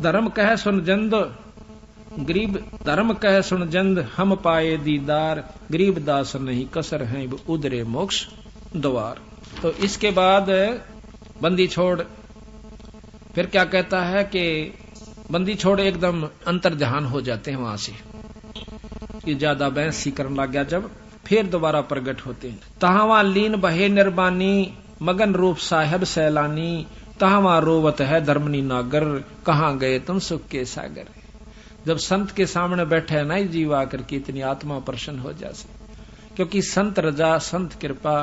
धर्म कह सुन जंद गरीब, धर्म कह सुन जंद हम पाए दीदार, गरीब दास नहीं कसर हैं उदरे मोक्ष द्वार। तो इसके बाद बंदी छोड़ फिर क्या कहता है कि बंदी छोड़ एकदम अंतर ध्यान हो जाते हैं वहां से, ये ज्यादा बहस सी करने लग गया जब, फिर दोबारा प्रकट होते हैं। तहावा लीन बहे निर्बानी, मगन रूप साहेब सैलानी, तहावा रोवत है धर्मनी नागर, कहाँ गए तुम सुख के सागर। जब संत के सामने बैठे है ना जीव आकर के इतनी आत्मा प्रसन्न हो जाए, क्योंकि संत रजा संत कृपा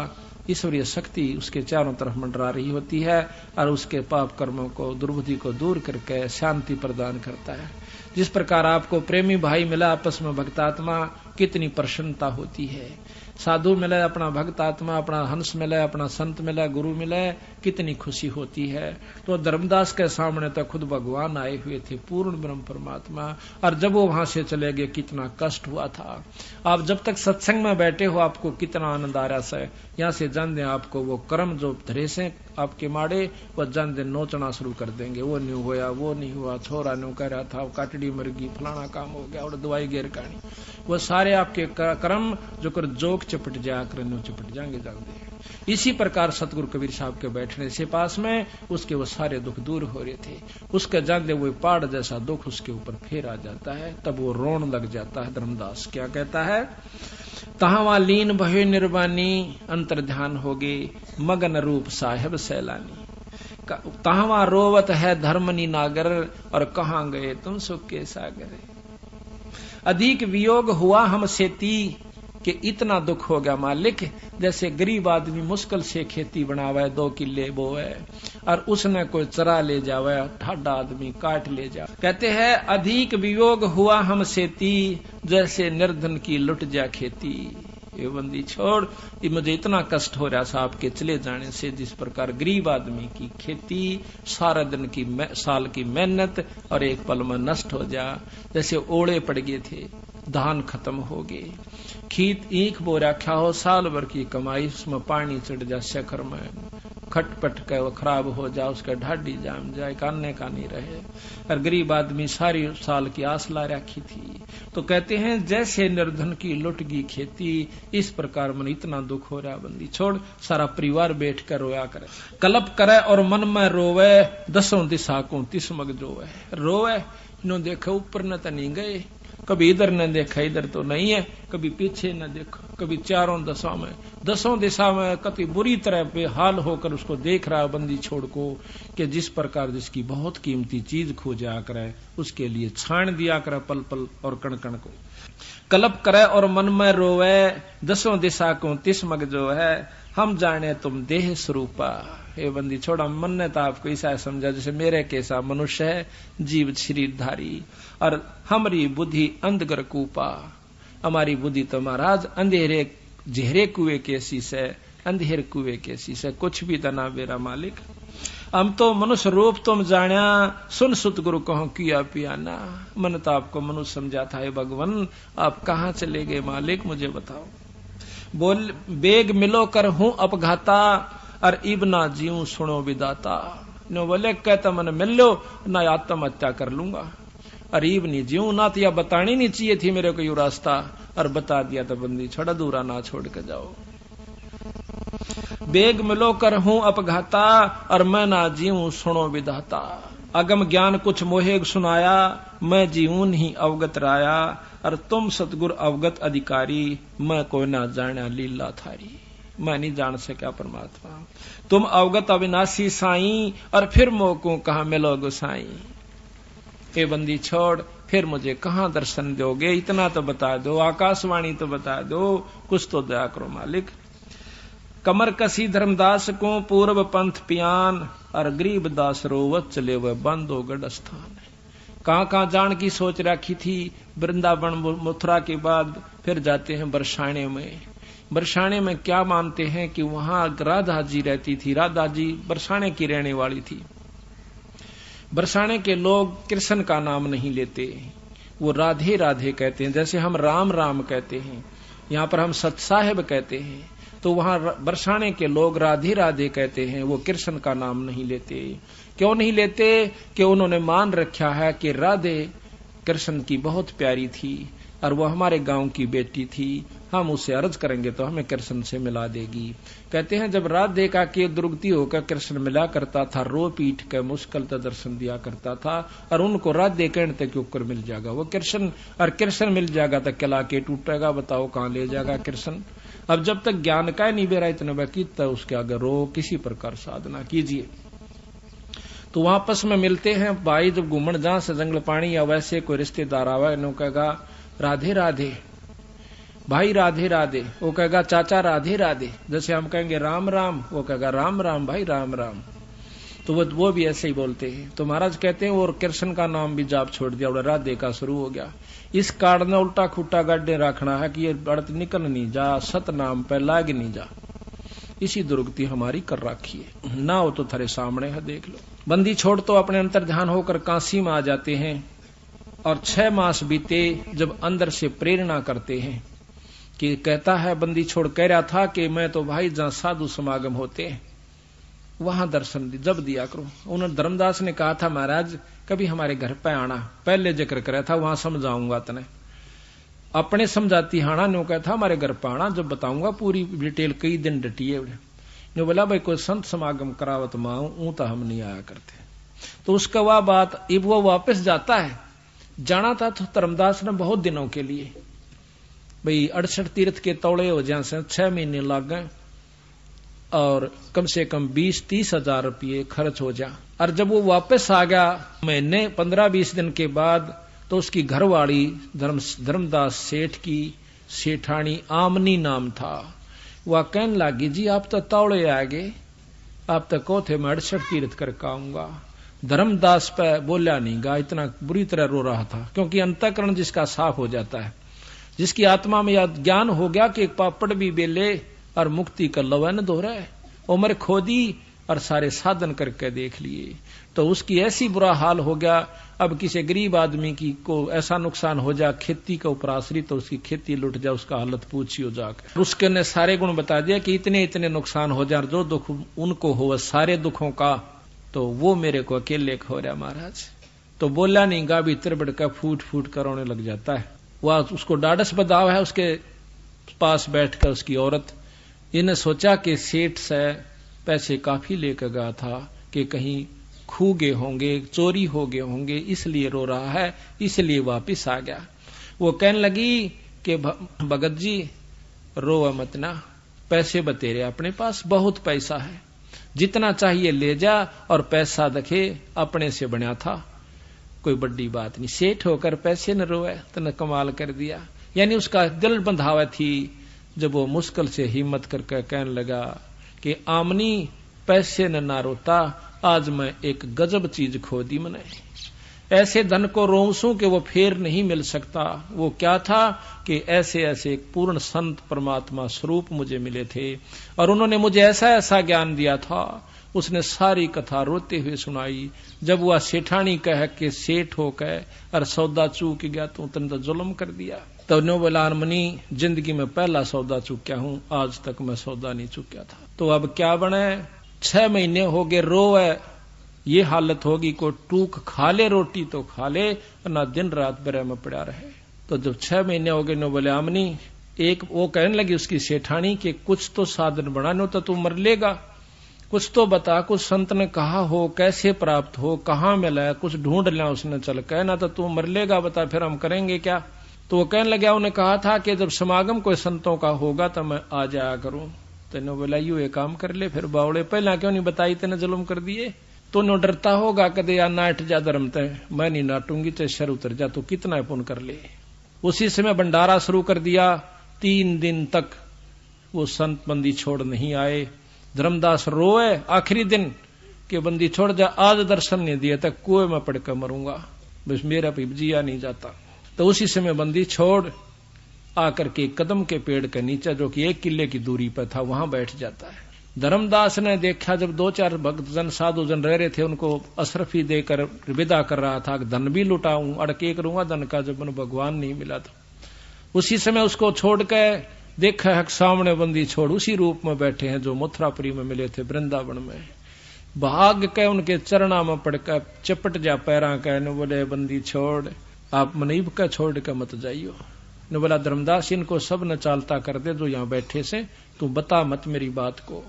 ईश्वरीय शक्ति उसके चारों तरफ मंडरा रही होती है और उसके पाप कर्मों को दुर्बुद्धि को दूर करके शांति प्रदान करता है। जिस प्रकार आपको प्रेमी भाई मिला आपस में भक्तात्मा, कितनी प्रसन्नता होती है। साधु मिले अपना भक्तात्मा, अपना हंस मिले, अपना संत मिले, गुरु मिले, कितनी खुशी होती है। तो धर्मदास के सामने तो खुद भगवान आए हुए थे, पूर्ण ब्रह्म परमात्मा, और जब वो वहां से चले गए कितना कष्ट हुआ था। आप जब तक सत्संग में बैठे हो आपको कितना आनंद आ रहा है। यहाँ से जान दें आपको वो कर्म जो धरे से आपके माड़े, वो जान दें नोचना शुरू कर देंगे। वो नहीं हुआ, वो नहीं हुआ, छोरा न्यू कह रहा था, काटड़ी मर गई, फलाना काम हो गया और दवाई गेर कहानी, वो सारे आपके कर्म जो कर जोक चपट जाकर चपट जाएंगे जानते हैं। इसी प्रकार सतगुरु कबीर साहब के बैठने से पास में उसके वो सारे दुख दूर हो रहे थे। उसके जानते वो पहाड़ जैसा दुख उसके ऊपर फिर आ जाता है, तब वो रोन लग जाता है। धर्मदास क्या कहता है, तहावा लीन भय निर्वाणी, अंतर ध्यान होगे मगन रूप साहेब सैलानी, तहावा रोवत है धर्मनी नागर, और कहाँ गए तुम सुख के सागर। अधिक वियोग हुआ हम सेती, कि इतना दुख हो गया मालिक, जैसे गरीब आदमी मुश्किल से खेती बनावे, 2 किले बोए और उसने कोई चरा ले जावे, ठाडा आदमी काट ले जा। कहते हैं अधिक वियोग हुआ हम सेती, जैसे निर्धन की लुट जा खेती। ये बंदी छोड़, ये मुझे इतना कष्ट हो रहा था आपके चले जाने से, जिस प्रकार गरीब आदमी की खेती सारा दिन की साल की मेहनत और एक पल में नष्ट हो जा। जैसे ओले पड़ गए थे, धान खत्म हो गए, खेत ईख बो रखा हो, साल भर की कमाई उसमें पानी चढ़ जा, शकर में खटपट के वो खराब हो जा, उसका ढाडी जाम जाए, कानने का नहीं रहे, और गरीब आदमी सारी साल की आस ला रखी थी। तो कहते हैं जैसे निर्धन की लुट गई खेती, इस प्रकार मन इतना दुख हो रहा। बंदी छोड़, सारा परिवार बैठ कर रोया करे, कलप करे और मन में रोवे, 10 दिशा को 30 मग जोवे। रोवे नो देखो ऊपर न तो नहीं गए, कभी इधर न देखा इधर तो नहीं है, कभी पीछे न देखो, कभी चारों दिशा में 10 दिशा में कति बुरी तरह बेहाल होकर उसको देख रहा बंदी छोड़ को, कि जिस प्रकार जिसकी बहुत कीमती चीज खो जा करे उसके लिए छाण दिया करे पल पल और कण कण को। कलप करे और मन में रोवे, 10 दिशा को 30 मग जो है, हम जाने तुम देह स्वरूपा। ये बंदी छोड़ा, मन ने तो आपको ऐसा समझा जैसे मेरे कैसा मनुष्य है, जीव शरीरधारी, और हमारी बुद्धि अंधगर कूपा। हमारी बुद्धि तो महाराज अंधेरे जहरे कुएं कैसी से, अंधेर कुएं कैसी से, कुछ भी तना मेरा मालिक। हम तो मनुष्य रूप तुम जाना, सुन सुत गुरु कहो किया पियाना। मन तो आपको मनुष्य समझा था, भगवान आप कहाँ चले गए मालिक, मुझे बताओ। बोल बेग मिलो कर हूं अपघाता, और इब ना जीऊं सुनो विदाता। नो बोले कहता मन मिल लो ना आत्महत्या कर लूंगा, और इब नहीं जीऊं ना, तो या बतानी नहीं चाहिए थी मेरे को यू रास्ता, और बता दिया तो बंदी छोड़ा, दूरा ना छोड़ के जाओ। बेग मिलो कर हूं अपघाता, और मैं ना जीऊं सुनो विदाता। अगम ज्ञान कुछ मोहेग सुनाया, मैं जीऊं नहीं अवगत राया, और तुम सतगुर अवगत अधिकारी, मैं कोई ना जाना लीला थारी। मैं नहीं जान सका परमात्मा, तुम अवगत अविनाशी साईं, और फिर मोको कहा मिलो गोसाई। ए बंदी छोड़, फिर मुझे कहां दर्शन दोगे, इतना तो बता दो, आकाशवाणी तो बता दो, कुछ तो दया करो मालिक। कमर कसी धर्मदास को पूर्व पंथ पियान, और गरीब दास रोवत चले वह बंदो गढ़ स्थान। कहां जान की सोच रखी थी, वृंदावन मथुरा के बाद फिर जाते हैं बरसाने में। बरसाने में क्या मानते हैं कि वहां राधा जी रहती थी, राधा जी बरसाने की रहने वाली थी। बरसाने के लोग कृष्ण का नाम नहीं लेते, वो राधे राधे कहते हैं, जैसे हम राम राम कहते हैं, यहाँ पर हम सत साहेब कहते हैं। तो वहां बरसाने के लोग राधे राधे कहते हैं, वो कृष्ण का नाम नहीं लेते। क्यों नहीं लेते? कि उन्होंने मान रखा है कि राधे कृष्ण की बहुत प्यारी थी और वो हमारे गांव की बेटी थी, हम उसे अर्ज करेंगे तो हमें कृष्ण से मिला देगी। कहते हैं जब राधे का के दुर्गति होकर कृष्ण मिला करता था, रो पीट के मुश्किल तो दर्शन दिया करता था, और उनको राधे कहने तक ऊपर मिल जाएगा वो कृष्ण, और कृष्ण मिल जाएगा तो किला के टूटेगा, बताओ कहां ले जाएगा कृष्ण। अब जब तक ज्ञान का नहीं बेरा इतने बाकी तो उसके आगे रो किसी प्रकार साधना कीजिए। तो वहां आपस में मिलते हैं भाई, जब घूमन जहां से जंगल पानी या वैसे कोई रिश्तेदार आवा, इन्हों कहेगा राधे राधे भाई, राधे राधे। वो कहेगा चाचा राधे राधे। जैसे हम कहेंगे राम राम, वो कहेगा राम राम भाई राम राम। तो वो भी ऐसे ही बोलते हैं। तो महाराज कहते हैं और कृष्ण का नाम भी जाप छोड़ दिया और राधे का शुरू हो गया। इस कार्ड ने उल्टा खुट्टा गड्ढे रखना है कि ये बढ़त निकल नहीं जा, सत नाम पे लाग नहीं जा। इसी दुर्गति हमारी कर रखी है, ना हो तो थारे सामने है, देख लो। बंदी छोड़ तो अपने अंतर ध्यान होकर काशी में आ जाते हैं, और 6 मास बीते जब अंदर से प्रेरणा करते हैं कि कहता है बंदी छोड़ कह रहा था कि मैं तो भाई जहां साधु समागम होते हैं वहां दर्शन जब दिया करो। उन्होंने धर्मदास ने कहा था महाराज कभी हमारे घर पे आना, पहले जिक्र करा था, वहां समझाऊंगा तने। अपने समझाती हाना ने कहा था हमारे घर पे आना, जब बताऊंगा पूरी डिटेल। कई दिन डटिए ने बोला भाई कोई संत समागम करावत माऊ तो हम नहीं आया करते। तो उसका वह बात, अब वो वापस जाता है, जाना था तो धर्मदास ने बहुत दिनों के लिए भाई 68 तीर्थ के तौड़े हो जाए से 6 महीने लग गए और कम से कम 20-30 हजार रुपये खर्च हो जा। और जब वो वापस आ गया महीने 15-20 दिन के बाद, तो उसकी घरवाली धर्मदास सेठ की सेठानी आमनी नाम था, वह कहने लगी जी आप तो तौड़े आ गए, आप तो कहो थे मैं 68 तीर्थ करके आऊंगा। धर्मदास पे बोला नहीं गा, इतना बुरी तरह रो रहा था, क्योंकि अंतःकरण जिसका साफ हो जाता है, जिसकी आत्मा में यह ज्ञान हो गया कि एक पापड़ भी बेले और मुक्ति का लवन दोहरा है, उम्र खोदी और सारे साधन करके देख लिए, तो उसकी ऐसी बुरा हाल हो गया। अब किसी गरीब आदमी की को ऐसा नुकसान हो जा, खेती के ऊपर आश्रित, तो उसकी खेती लुट जा, उसका हालत पूछियो जाकर। उसके ने सारे गुण बता दिया कि इतने इतने नुकसान हो जा, जो दुख उनको हो सारे दुखों का, तो वो मेरे को अकेले हो रहा महाराज। तो बोला नहीं गा, भीतर बढ़कर फूट फूट कर रोने लग जाता है। वह उसको डाडस बदाव है, उसके पास बैठकर उसकी औरत, इन्हें सोचा कि सेठ से पैसे काफी लेकर गया था कि कहीं खू गए होंगे, चोरी हो गए होंगे, इसलिए रो रहा है, इसलिए वापिस आ गया। वो कहने लगी कि भगत जी रो मत ना, पैसे बतेरे अपने पास बहुत पैसा है, जितना चाहिए ले जा, और पैसा देखे अपने से बना था, कोई बड़ी बात नहीं। सेठ होकर पैसे न रोए, तने कमाल कर दिया। यानी उसका दिल बंधावा थी। जब वो मुश्किल से हिम्मत करके कहने लगा कि आमनी पैसे न ना रोता, आज मैं एक गजब चीज खो दी मैंने, ऐसे धन को रोंसू कि वो फेर नहीं मिल सकता। वो क्या था कि ऐसे ऐसे एक पूर्ण संत परमात्मा स्वरूप मुझे मिले थे, और उन्होंने मुझे ऐसा ऐसा ज्ञान दिया था। उसने सारी कथा रोते हुए सुनाई। जब वह सेठानी कह के सेठ हो कह और सौदा चूक गया, तो तन तो जुल्म कर दिया। तो नो बोला मनी जिंदगी में पहला सौदा चूक्या हूं, आज तक मैं सौदा नहीं चूक्या था। तो अब क्या बने, 6 महीने हो गए रोए, ये हालत होगी, को टूक खा ले रोटी तो खा ले, ना दिन रात बरे में पड़ा रहे। तो जब 6 महीने हो गए, नो बोले आमनी एक वो कहने लगी उसकी सेठानी कि कुछ तो साधन बनाने, तो तू मर लेगा, कुछ तो बता, कुछ संत ने कहा हो, कैसे प्राप्त हो, कहाँ मिला, कुछ ढूंढ लिया उसने, चल कहना तो तू मर लेगा, बता फिर हम करेंगे क्या। तो वो कहने लगा, उन्हें कहा था कि जब समागम कोई संतों का होगा तो मैं आ जाया करूं। तेने बोला यू एक काम कर ले, फिर बावड़े पहला क्यों नहीं बताई, तेने जुल्म कर दिए। तो नो डरता होगा कदे या नाट जा धर्म ते, मैं नहीं नाटूंगी, चाहे शर उतर जा, तो कितना पुण्य कर ले। उसी समय भंडारा शुरू कर दिया। 3 दिन तक वो संत बंदी छोड़ नहीं आए। धर्मदास रोए आखिरी दिन कि बंदी छोड़ जा, आज दर्शन नहीं दिया तक कुएं में पड़कर मरूंगा, बस मेरा जिया नहीं जाता। तो उसी समय बंदी छोड़ आकर के कदम के पेड़ के नीचे, जो कि 1 किले की दूरी पर था, वहां बैठ जाता है। धर्मदास ने देखा जब 2-4 भक्तजन साधु जन रह रहे थे, उनको अशरफी देकर विदा कर रहा था, धन भी लुटाऊं, अड़के करूंगा धन का, जब उन्हें भगवान नहीं मिला था। उसी समय उसको छोड़ के देखा है सामने बंदी छोड़ उसी रूप में बैठे हैं जो मथुरापुरी में मिले थे वृंदावन में। भाग के उनके चरणा में पड़कर चपट जा पैरा कह न बोले बंदी छोड़ आप मनीब का छोड़ के मत जाइयो। न बोला धर्मदास इनको सब न चालता कर दे जो यहाँ बैठे से, तू बता मत मेरी बात को,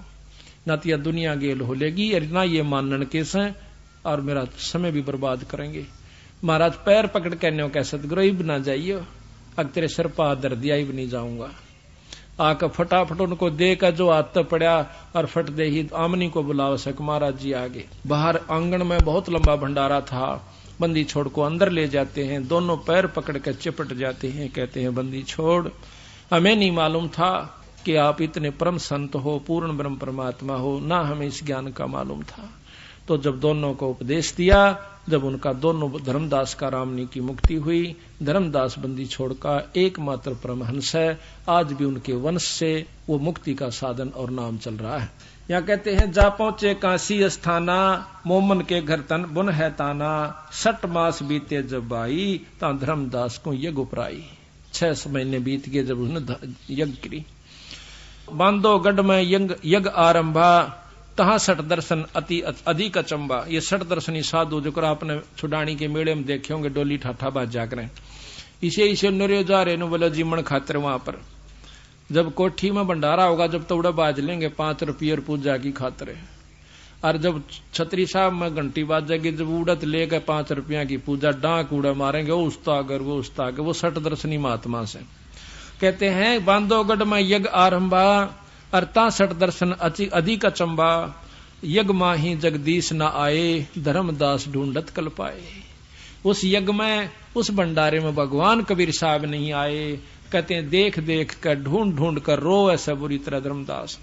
ना तो यह दुनिया गेल हो लेगी और ना ये मानन केस है और मेरा समय भी बर्बाद करेंगे। महाराज पैर पकड़ के न्यो कह सतगुरु इब ना जाइयो, अग तेरे सिर पा दर दिया इब नहीं जाऊंगा। आकर फटाफट उनको देकर जो हाथ पड़ा और फट दे ही आमनी को बुलाव सक महाराज जी आगे। बाहर आंगन में बहुत लंबा भंडारा था, बंदी छोड़ को अंदर ले जाते हैं, दोनों पैर पकड़ कर चिपट जाते हैं, कहते हैं बंदी छोड़ हमें नहीं मालूम था कि आप इतने परम संत हो, पूर्ण ब्रह्म परमात्मा हो, ना हमें इस ज्ञान का मालूम था। तो जब दोनों को उपदेश दिया, जब उनका दोनों धर्मदास का रामनी की मुक्ति हुई, धर्मदास बंदी छोड़ का एकमात्र परमहंस है, आज भी उनके वंश से वो मुक्ति का साधन और नाम चल रहा है। यहाँ कहते हैं जा पहुंचे काशी स्थाना, मोमन के घर तन बुन है ताना, 6 मास बीते जब आई, ता धर्मदास को यज्ञ उपराई। 6 महीने बीत गए जब उसने यज्ञ करी। बांधो गढ़ में यज्ञ आरंभा, तहा 6 दर्शन अति अधिक अचंबा। ये 6 दर्शनी साधु जो कर आपने छुडानी के मेले में देखे होंगे, डोली ठाठा बाज जाकर इसे नरे जा रहे बोले जीमण खातिर। वहां पर जब कोठी में भंडारा होगा, जब तोड़ा बाज लेंगे 5 रुपये पूजा की खातिर, और जब छतरी साहब में घंटी बाजेगी, जब उड़त लेकर 5 रुपया की पूजा डांक उड़ा मारेंगे, वो उस्तागर वो उस्तागर, वो 6 दर्शनी महात्मा से कहते हैं। बांधोगढ़ में यज्ञ आरंभा, अरता 6 दर्शन अधिक अचंबा, यज्ञ माही जगदीश न आए, धर्मदास ढूंढत कल पाए। उस यज्ञ में, उस भंडारे में भगवान कबीर साहब नहीं आए। कहते हैं देख देख कर ढूंढ ढूंढ कर रो ऐसा बुरी तरह धर्मदास।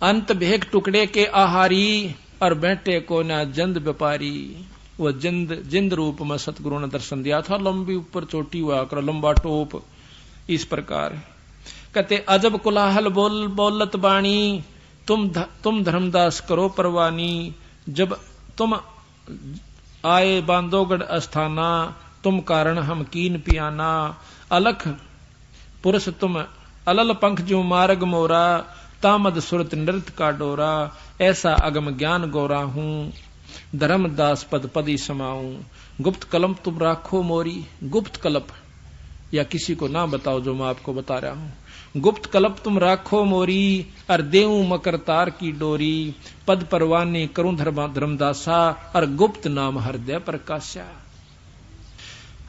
अंत भेक टुकड़े के आहारी, और बैठे को ना जंद व्यापारी। वो जिंद रूप में सतगुरु ने दर्शन दिया था, लंबी ऊपर चोटी हुआ कर लंबा टोप, इस प्रकार। कहते अजब कुलाहल बोलत बाणी, तुम धर्मदास करो परवानी। जब तुम आए बांधोगढ़ अस्थाना, तुम कारण हम कीन पियाना। अलख पुरुष तुम अलल पंख जो मार्ग मोरा, तामद सुरत नृत्य का डोरा। ऐसा अगम ज्ञान गोरा हूं, धर्मदास पद पदी समाऊं। गुप्त कलम तुम राखो मोरी, गुप्त कलप या किसी को ना बताओ जो मैं आपको बता रहा हूं। गुप्त कलप तुम राखो मोरी, और देऊ मकर तार की डोरी। पद परवानी करूं धर्मदासा, और गुप्त नाम हृदय प्रकाशा।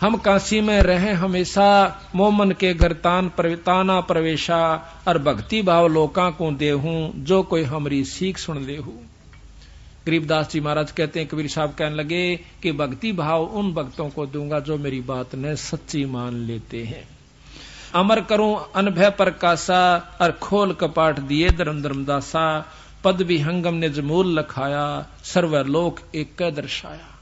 हम काशी में रहे हमेशा, मोमन के घर ताना प्रवेशा। और भक्ति भाव लोका को देहूं, जो कोई हमारी सीख सुन लेहू। गरीबदास जी महाराज कहते हैं, कबीर साहब कहने लगे कि भक्ति भाव उन भक्तों को दूंगा जो मेरी बात ने सच्ची मान लेते हैं। अमर करूं अनभय प्रकाशा, और खोल कपाट दिए धर्मदासा। पद भी हंगम ने जमूल लखाया, सर्वलोक एक दर्शाया।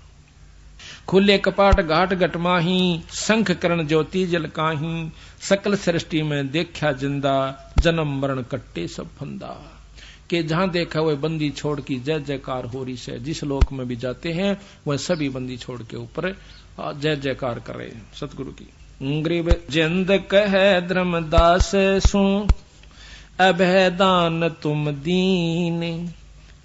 खुले कपाट घाट घटमाही, शंख करण ज्योति जलकाही। सकल सृष्टि में देखा जिंदा, जन्म मरण कट्टे सब फंदा। कि जहां देखा वह बंदी छोड़ की जय जयकार हो रही है। जिस लोक में भी जाते हैं वह सभी बंदी छोड़ के ऊपर जय जयकार कर रहे हैं सतगुरु की। गरीब जिंद कहे धर्मदास सु, अभय दान तुम दीन।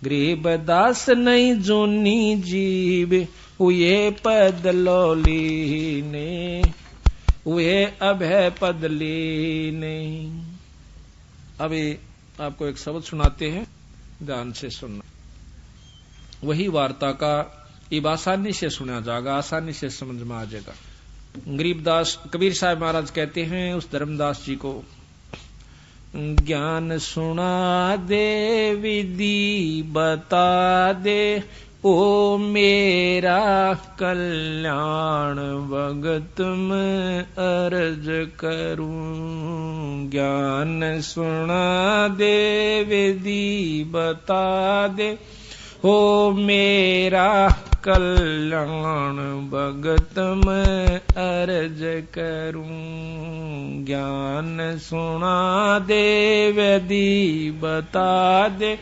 गरीब दास नहीं जोनी जीव, उये पद लोलीने। उये अभय पद लीने। अभी आपको एक शब्द सुनाते हैं, ध्यान से सुनना। वही वार्ता का अब आसानी से सुना जाएगा, आसानी से समझ में आ जाएगा। गरीबदास कबीर साहब महाराज कहते हैं उस धर्मदास जी को, ज्ञान सुना दे विधि बता दे, ओ मेरा कल्याण भगत में अर्ज करूं। ज्ञान सुना दे विधि बता दे, ओ मेरा कल्याण भगत में अर्ज करूं। ज्ञान सुना दे विधि बता दे,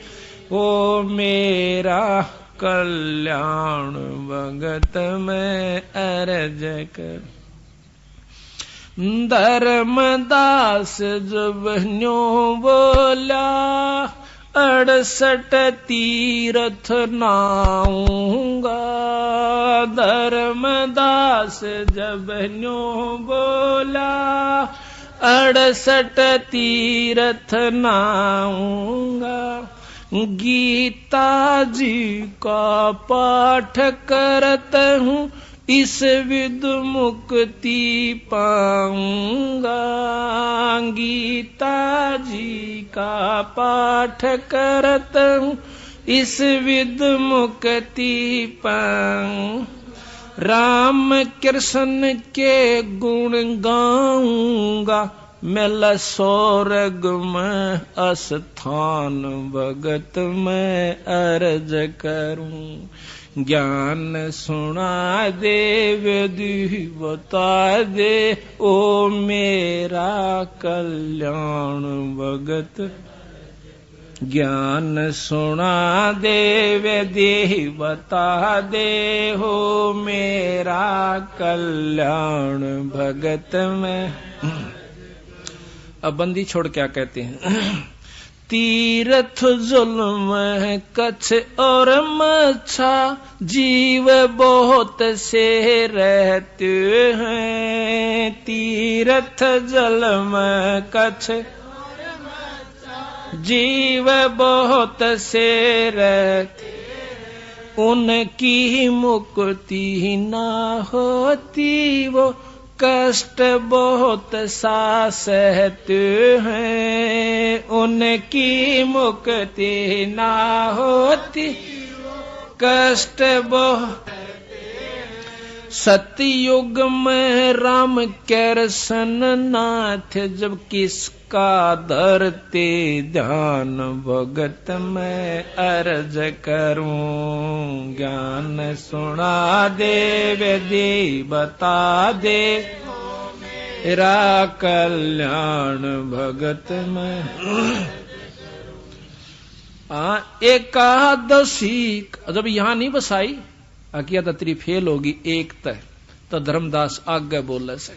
ओ मेरा कल्याण भगत में अर्ज कर। धर्मदास जब न्यों बोला 68 तीर्थ नाऊंगा। धर्मदास जब न्यों बोला 68 तीर्थ नाऊंगा। गीता जी का पाठ करता हूँ इस विद मुक्ति पाऊंगा। गीता जी का पाठ करता हूँ इस विद मुक्ति पाऊं। राम कृष्ण के गुण गाऊंगा मैं स्वर्ग में अस्थान भगत में अर्ज करूं। ज्ञान सुना दे विधि बता दे ओ मेरा कल्याण भगत। ज्ञान सुना दे विधि बता दे हो मेरा कल्याण भगत में। अब बंदी छोड़ क्या कहते हैं। तीर्थ जुल्म कच्छ और मच्छा जीव बहुत से रहते हैं। तीर्थ जल में कच्छ जीव बहुत से रहते, उनकी मुक्ति ना होती वो कष्ट बहुत सा सहते हैं। उनकी मुक्ति ना होती कष्ट बहुत। सतयुग में राम कृष्ण नाथ जब किसका धरते ध्यान भगत में अर्ज करूं। ज्ञान सुना दे विधि बता दे तेरा कल्याण भगत में। एकादशी जब यहाँ नहीं बसाई किया तत्री फेल होगी एक तय तो धर्मदास आगे बोले से।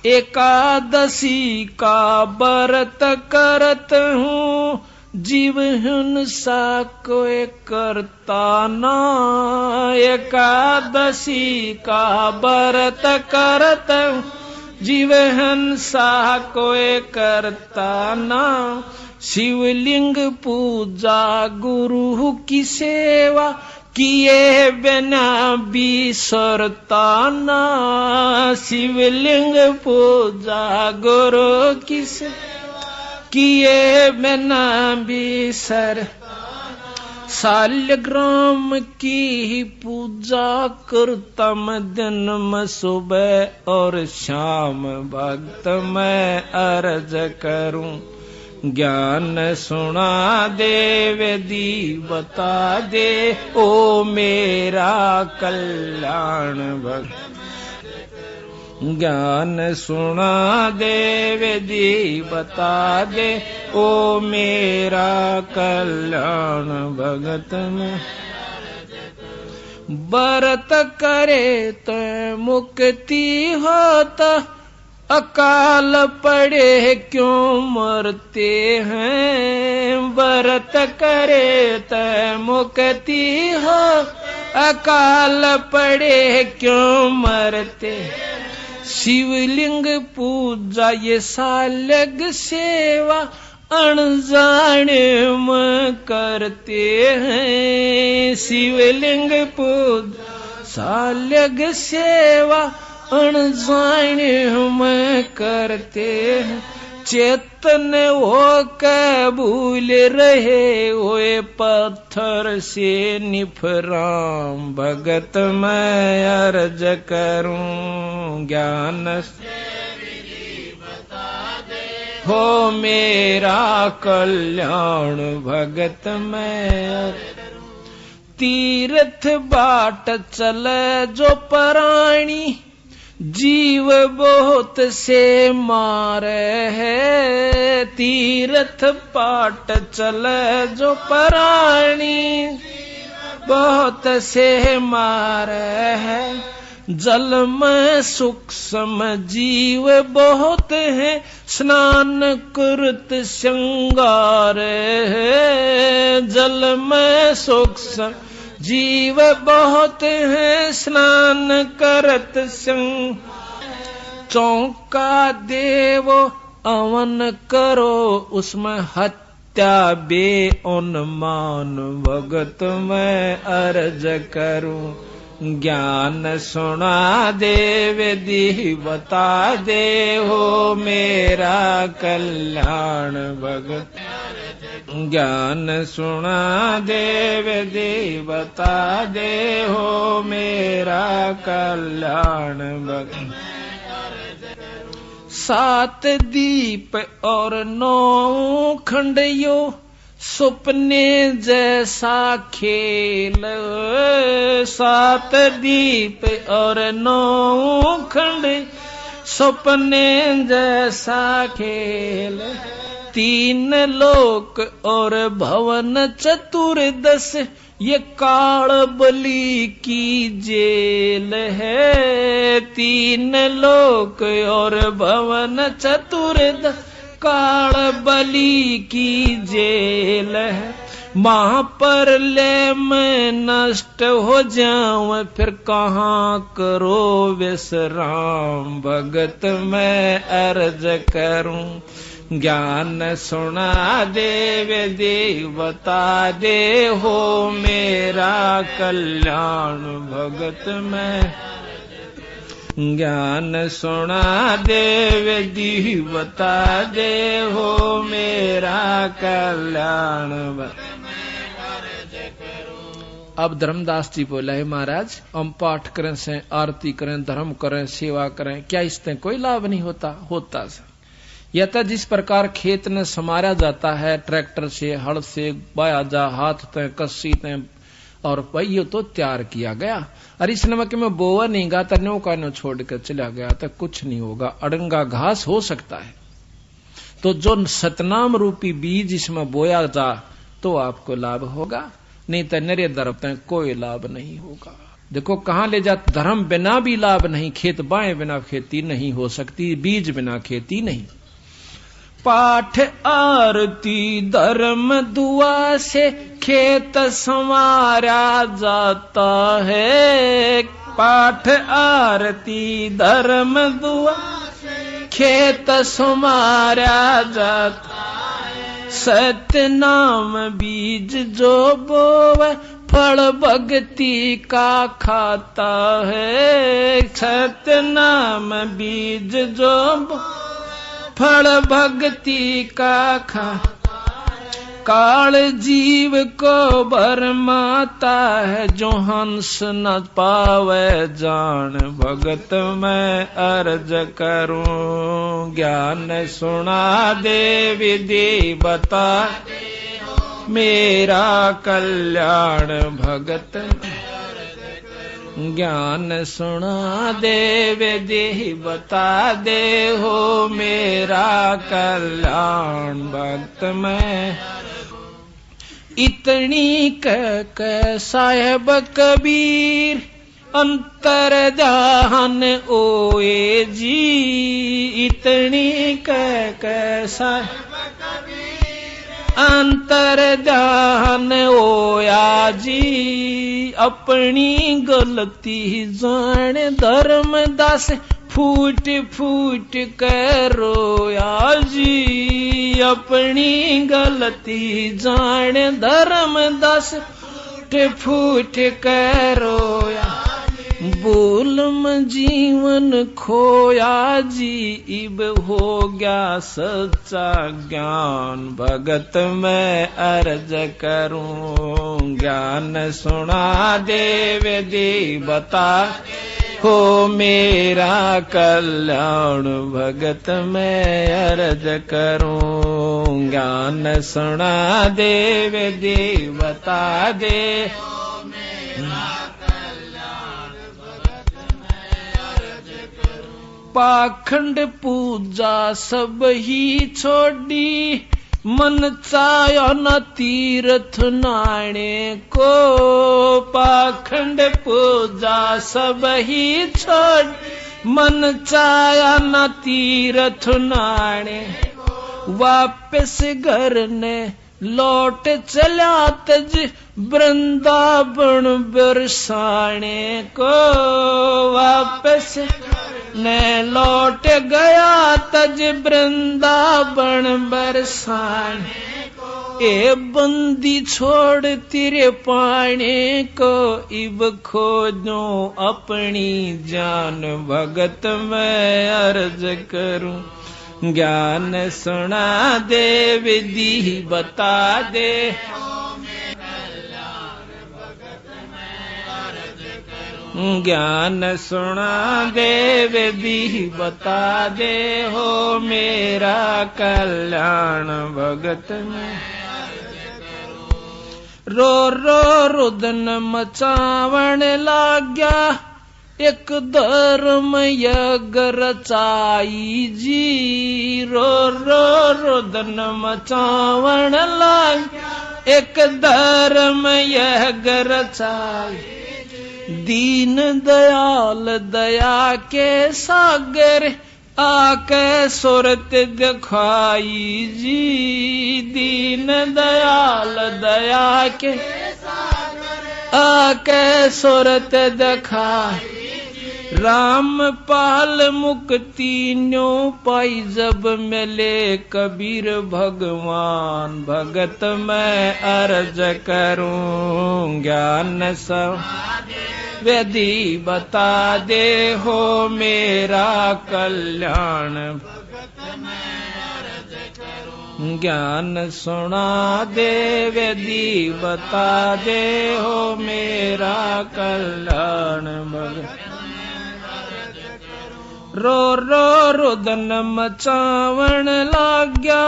एकादशी का व्रत करत हूँ जीव हिंसा कोई करता ना। एकादशी का व्रत करत हूँ जीव हिंसा कोई करता ना। शिवलिंग पूजा गुरु की सेवा किए बिना बिसरता ना। शिवलिंग पूजा गुरु की सेवा किए बिना बिसर। सालग्राम की पूजा करता मैं दिन में सुबह और शाम भक्त मैं अर्ज करूं। ज्ञान सुना दे विधि बता दे ओ मेरा कल्याण भगत। ज्ञान सुना दे विधि बता दे ओ मेरा कल्याण भगत में। व्रत करे तो मुक्ति होता अकाल पड़े क्यों मरते हैं। व्रत करे तो मुक्ति हो अकाल पड़े क्यों मरते। शिवलिंग पूजा ये सालग सेवा अनजाने में करते हैं। शिवलिंग पूजा सालग सेवा अनजाने में करते हैं। चेतन वो कबूल रहे ओए पत्थर से निफराम भगत मैं अर्ज करूं। ज्ञान हो मेरा कल्याण भगत मैं। तीर्थ बाट चले जो प्राणी जीव बहुत से मारे है। तीर्थ बाट चले जो प्राणी बहुत से मारे है। जल में सूक्ष्म जीव बहुत है, स्नान करत श्रृंगार है। जल में सूक्ष्म जीव बहुत है, स्नान करत श्रृंगार। चौका देवो अवन करो, उसमें हत्या बे उन्मान। भगत मैं अर्ज करूं, ज्ञान सुना दे विधि बता दे, हो मेरा कल्याण भगत। ज्ञान सुना दे विधि बता दे, हो मेरा कल्याण भगत। 7 दीप और 9 खंडियो, सुपने जैसा खेल। 7 दीप और 9 खंड, सुपने जैसा खेल। 3 लोक और भवन चतुर्दश, ये काल बलि की जेल है। 3 लोक और भवन चतुर्दश, काल बलि की जेल है। वहां पर ले मैं नष्ट हो जाऊं, फिर कहाँ करो विश्राम। भगत मैं अर्ज करूं, ज्ञान सुना दे विधि बता दे, हो मेरा कल्याण भगत मैं। ज्ञान सुना दे विधि बता दे, हो मेरा कल्याण भगत। अब धर्मदास जी बोला है, महाराज हम पाठ करें से, आरती करें, धर्म करें, सेवा करें, क्या इससे कोई लाभ नहीं होता सर। या तो जिस प्रकार खेत में समारा जाता है ट्रैक्टर से, हल से बाया जा, हाथ ते कस्सी ते और पहियों तो तैयार किया गया। और इस नमक में बोवा नहीं गा, तन्यों का नो छोड़कर चला गया तो कुछ नहीं होगा, अड़ंगा घास हो सकता है। तो जो सतनाम रूपी बीज इसमें बोया जा तो आपको लाभ होगा, नहीं तो नरे दरख्त कोई लाभ नहीं होगा। देखो कहां ले जा, धर्म बिना भी लाभ नहीं, खेत बाएं बिना खेती नहीं हो सकती, बीज बिना खेती नहीं। पाठ आरती धर्म दुआ से खेत संवारा जाता है। पाठ आरती धर्म दुआ खेत संवारा जाता है। सत्य नाम बीज जो बोवे, फल भक्ति का खाता है। सत्य नाम बीज जो फल भक्ति का खा। काल जीव को भरमाता है, जो हंस न पावे जान। भगत मैं अर्ज करूं, ज्ञान सुना दे विधि बता, मेरा कल्याण भगत। ज्ञान सुना दे विधि बता दे, हो मेरा कल्याण भक्त मैं। इतनी कह साहेब कबीर, अंतर जान ओए जी। इतनी कह साहेब अंतर ध्यान ओया जी। अपनी गलती जान धर्मदास, फूट फूट कर रोया जी। अपनी गलती जान धर्मदास, फूट फूट कर रोया। बोल में जीवन खोया जी, इब हो गया सच्चा ज्ञान। भगत मैं अर्ज करूं, ज्ञान सुना दे विधि बता, हो मेरा कल्याण भगत मैं अर्ज करूं। ज्ञान सुना दे विधि बता दे, पाखंड पूजा सब ही छोड़ी, मन चायो न तीर्थ नाणे को, पाखंड पूजा सब ही छोड़। मन चाया न तीर्थ नाणे, वापस घर ने लौट चला तज वृंदावन बरसाने को। वापस ने लौट गया तज वृंदावन बरसाने को। ए बंदी छोड़ तेरे पाने को, इब खोजो अपनी जान भगत मैं अर्ज करूं। ज्ञान सुना दे विधि बता दे, ज्ञान सुना दे विधि बता दे, हो मेरा कल्याण भगत में। रो रो रुदन मचावण लाग्या, एक धर्म यज्ञ रचाई जी। रो रो रुदन मचावण लाग्या, एक धर्म यज्ञ रचाई। दीन दयाल दया के सागर, आके सूरत दिखाई जी। दीन दयाल दया के सागर, आके सूरत दिखाई। राम पाल मुक्ति न्यो पाई, जब मिले कबीर भगवान भगत मैं अर्ज करूं। ज्ञान सब विधि बता दे, हो मेरा कल्याण भगत मैं अर्ज करूं। ज्ञान सुना दे विधि बता दे, हो मेरा कल्याण भगत। रो रो रुदन मचावण लाग्या,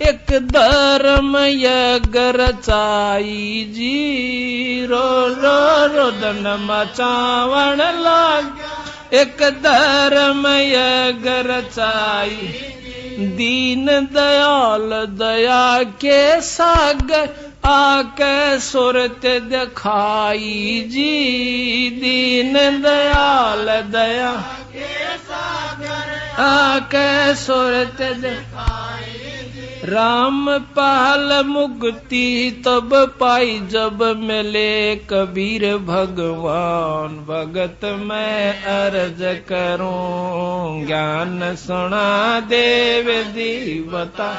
एक धर्म यज्ञ रचाई जी। रो रो रुदन मचावण लाग्या, एक धर्म यज्ञ रचाई। दीन दयाल दया के सागर, आके सूरत दिखाई जी। दीन दयाल दया के सागर, आके सूरत दिखाई। राम पाल मुक्ति तब पाई, जब मिले कबीर भगवान भगत मैं अर्ज करूं। ज्ञान सुना दे विधि बता,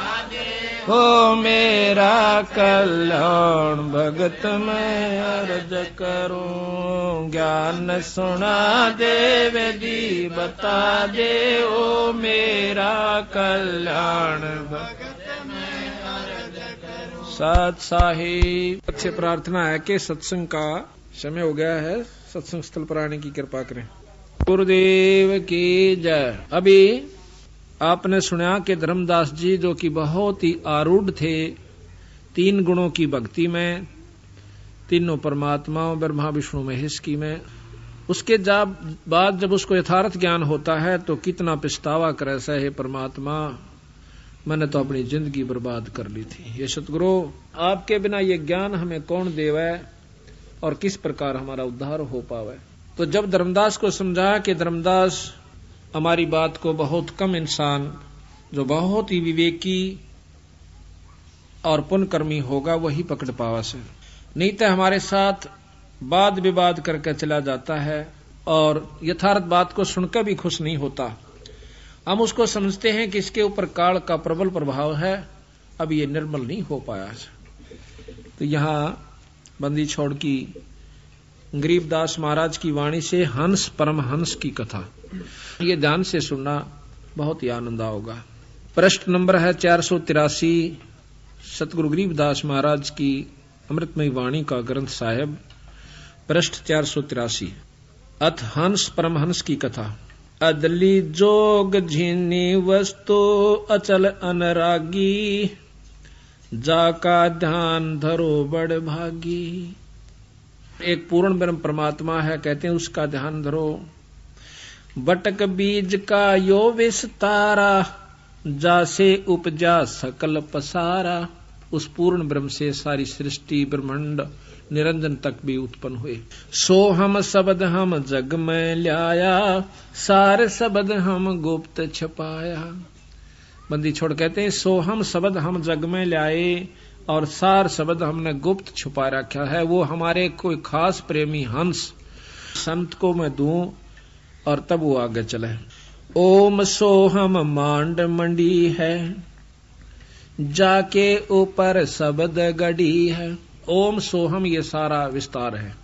हो मेरा कल्याण भगत मैं अर्ज करूं। ज्ञान सुना दे विधि बता दे, ओ मेरा कल्याण भगत। साथ साहिब से प्रार्थना है कि सत्संग का समय हो गया है, सत्संग स्थल पर आने की कृपा करें। गुरुदेव की जय। अभी आपने सुना कि धर्मदास जी जो कि बहुत ही आरूढ़ थे तीन गुणों की भक्ति में, तीनों परमात्माओं ब्रह्मा विष्णु महेश की में, उसके बाद जब उसको यथार्थ ज्ञान होता है तो कितना पछतावा करे से, हे परमात्मा मैंने तो अपनी जिंदगी बर्बाद कर ली थी। ये सतगुरु आपके बिना ये ज्ञान हमें कौन देवे और किस प्रकार हमारा उद्धार हो पावे। तो जब धर्मदास को समझा कि धर्मदास हमारी बात को बहुत कम इंसान जो बहुत ही विवेकी और पुण्यकर्मी होगा वही पकड़ पावा से, नहीं तो हमारे साथ वाद विवाद करके चला जाता है और यथार्थ बात को सुनकर भी खुश नहीं होता। हम उसको समझते हैं कि इसके ऊपर काल का प्रबल प्रभाव है, अब ये निर्मल नहीं हो पाया। तो यहाँ बंदी छोड़ की गरीबदास महाराज की वाणी से हंस परमहंस की कथा, ये ध्यान से सुनना बहुत ही आनंद आओगा। पृष्ठ नंबर है 483, सतगुरु गरीबदास महाराज की अमृतमयी वाणी का ग्रंथ साहेब, पृष्ठ 483। अथ हंस परमहंस की कथा। अदली जोग झीनी वस्तु अचल अनरागी, जाका ध्यान धरो बड़ भागी। एक पूर्ण ब्रह्म परमात्मा है, कहते हैं उसका ध्यान धरो। बटक बीज का यो विस्तारा, जासे उपजा सकल पसारा। उस पूर्ण ब्रह्म से सारी सृष्टि ब्रह्मांड निरंजन तक भी उत्पन्न हुए। सो हम शब्द हम जग में ल्याया, सार शब्द हम गुप्त छपाया। बंदी छोड़ कहते हैं सो हम शब्द हम जग में ल्याए और सार शब्द हमने गुप्त छुपा रखा है। वो हमारे कोई खास प्रेमी हंस संत को मैं दूं और तब वो आगे चले। ओम सोहम मांड मंडी है, जाके ऊपर शब्द गड़ी है। ओम सोहम ये सारा विस्तार है।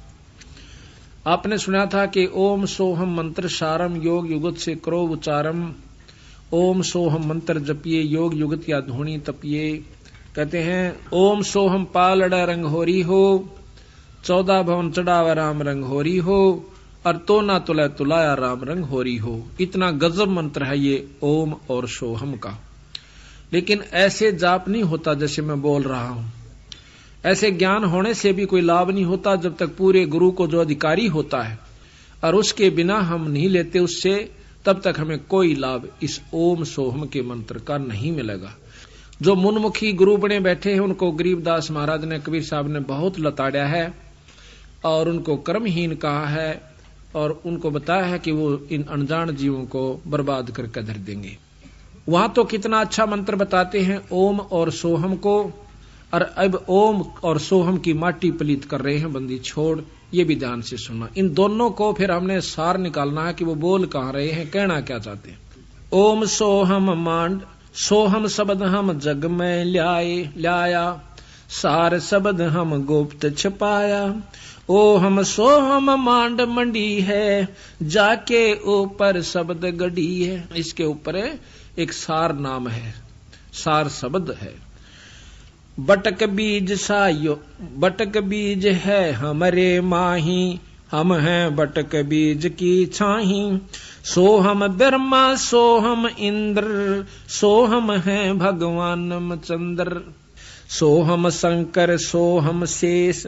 आपने सुना था कि ओम सोहम मंत्र सारम योग युगत से करो उच्चारम। ओम सोहम मंत्र जपिए योग युगत या धोनी तपिए। कहते हैं ओम सोहम पालड़ा रंग होरी हो, 14 भवन चढ़ावा राम रंग होरी हो, और तो ना तुला तुलाया राम रंग होरी हो। इतना गजब मंत्र है ये ओम और सोहम का। लेकिन ऐसे जाप नहीं होता जैसे मैं बोल रहा हूं। ऐसे ज्ञान होने से भी कोई लाभ नहीं होता जब तक पूरे गुरु को जो अधिकारी होता है और उसके बिना हम नहीं लेते उससे, तब तक हमें कोई लाभ इस ओम सोहम के मंत्र का नहीं मिलेगा। जो मुनमुखी गुरु बने बैठे हैं उनको गरीबदास महाराज ने, कबीर साहब ने बहुत लताड़ा है और उनको कर्महीन कहा है और उनको बताया है कि वो इन अनजान जीवों को बर्बाद करके धर देंगे। वहां तो कितना अच्छा मंत्र बताते हैं ओम और सोहम को, और अब ओम और सोहम की माटी पलीत कर रहे हैं। बंदी छोड़ ये भी ध्यान से सुनना। इन दोनों को फिर हमने सार निकालना है कि वो बोल कहां रहे हैं, कहना क्या चाहते हैं। ओम सोहम मांड, सोहम शब्द हम जग में ल्याया, सार शब्द हम गुप्त छपाया। ओ हम सोहम मांड मंडी है, जाके ऊपर शब्द गड़ी है। इसके ऊपर एक सार नाम है, सार शब्द है। बटक बीज सायो, बटक बीज है हमरे माही, हम हैं बटक बीज की छाही। सोहम ब्रह्मा सोहम इंद्र, सोहम है भगवान चंद्र। सोहम शंकर सोहम शेष,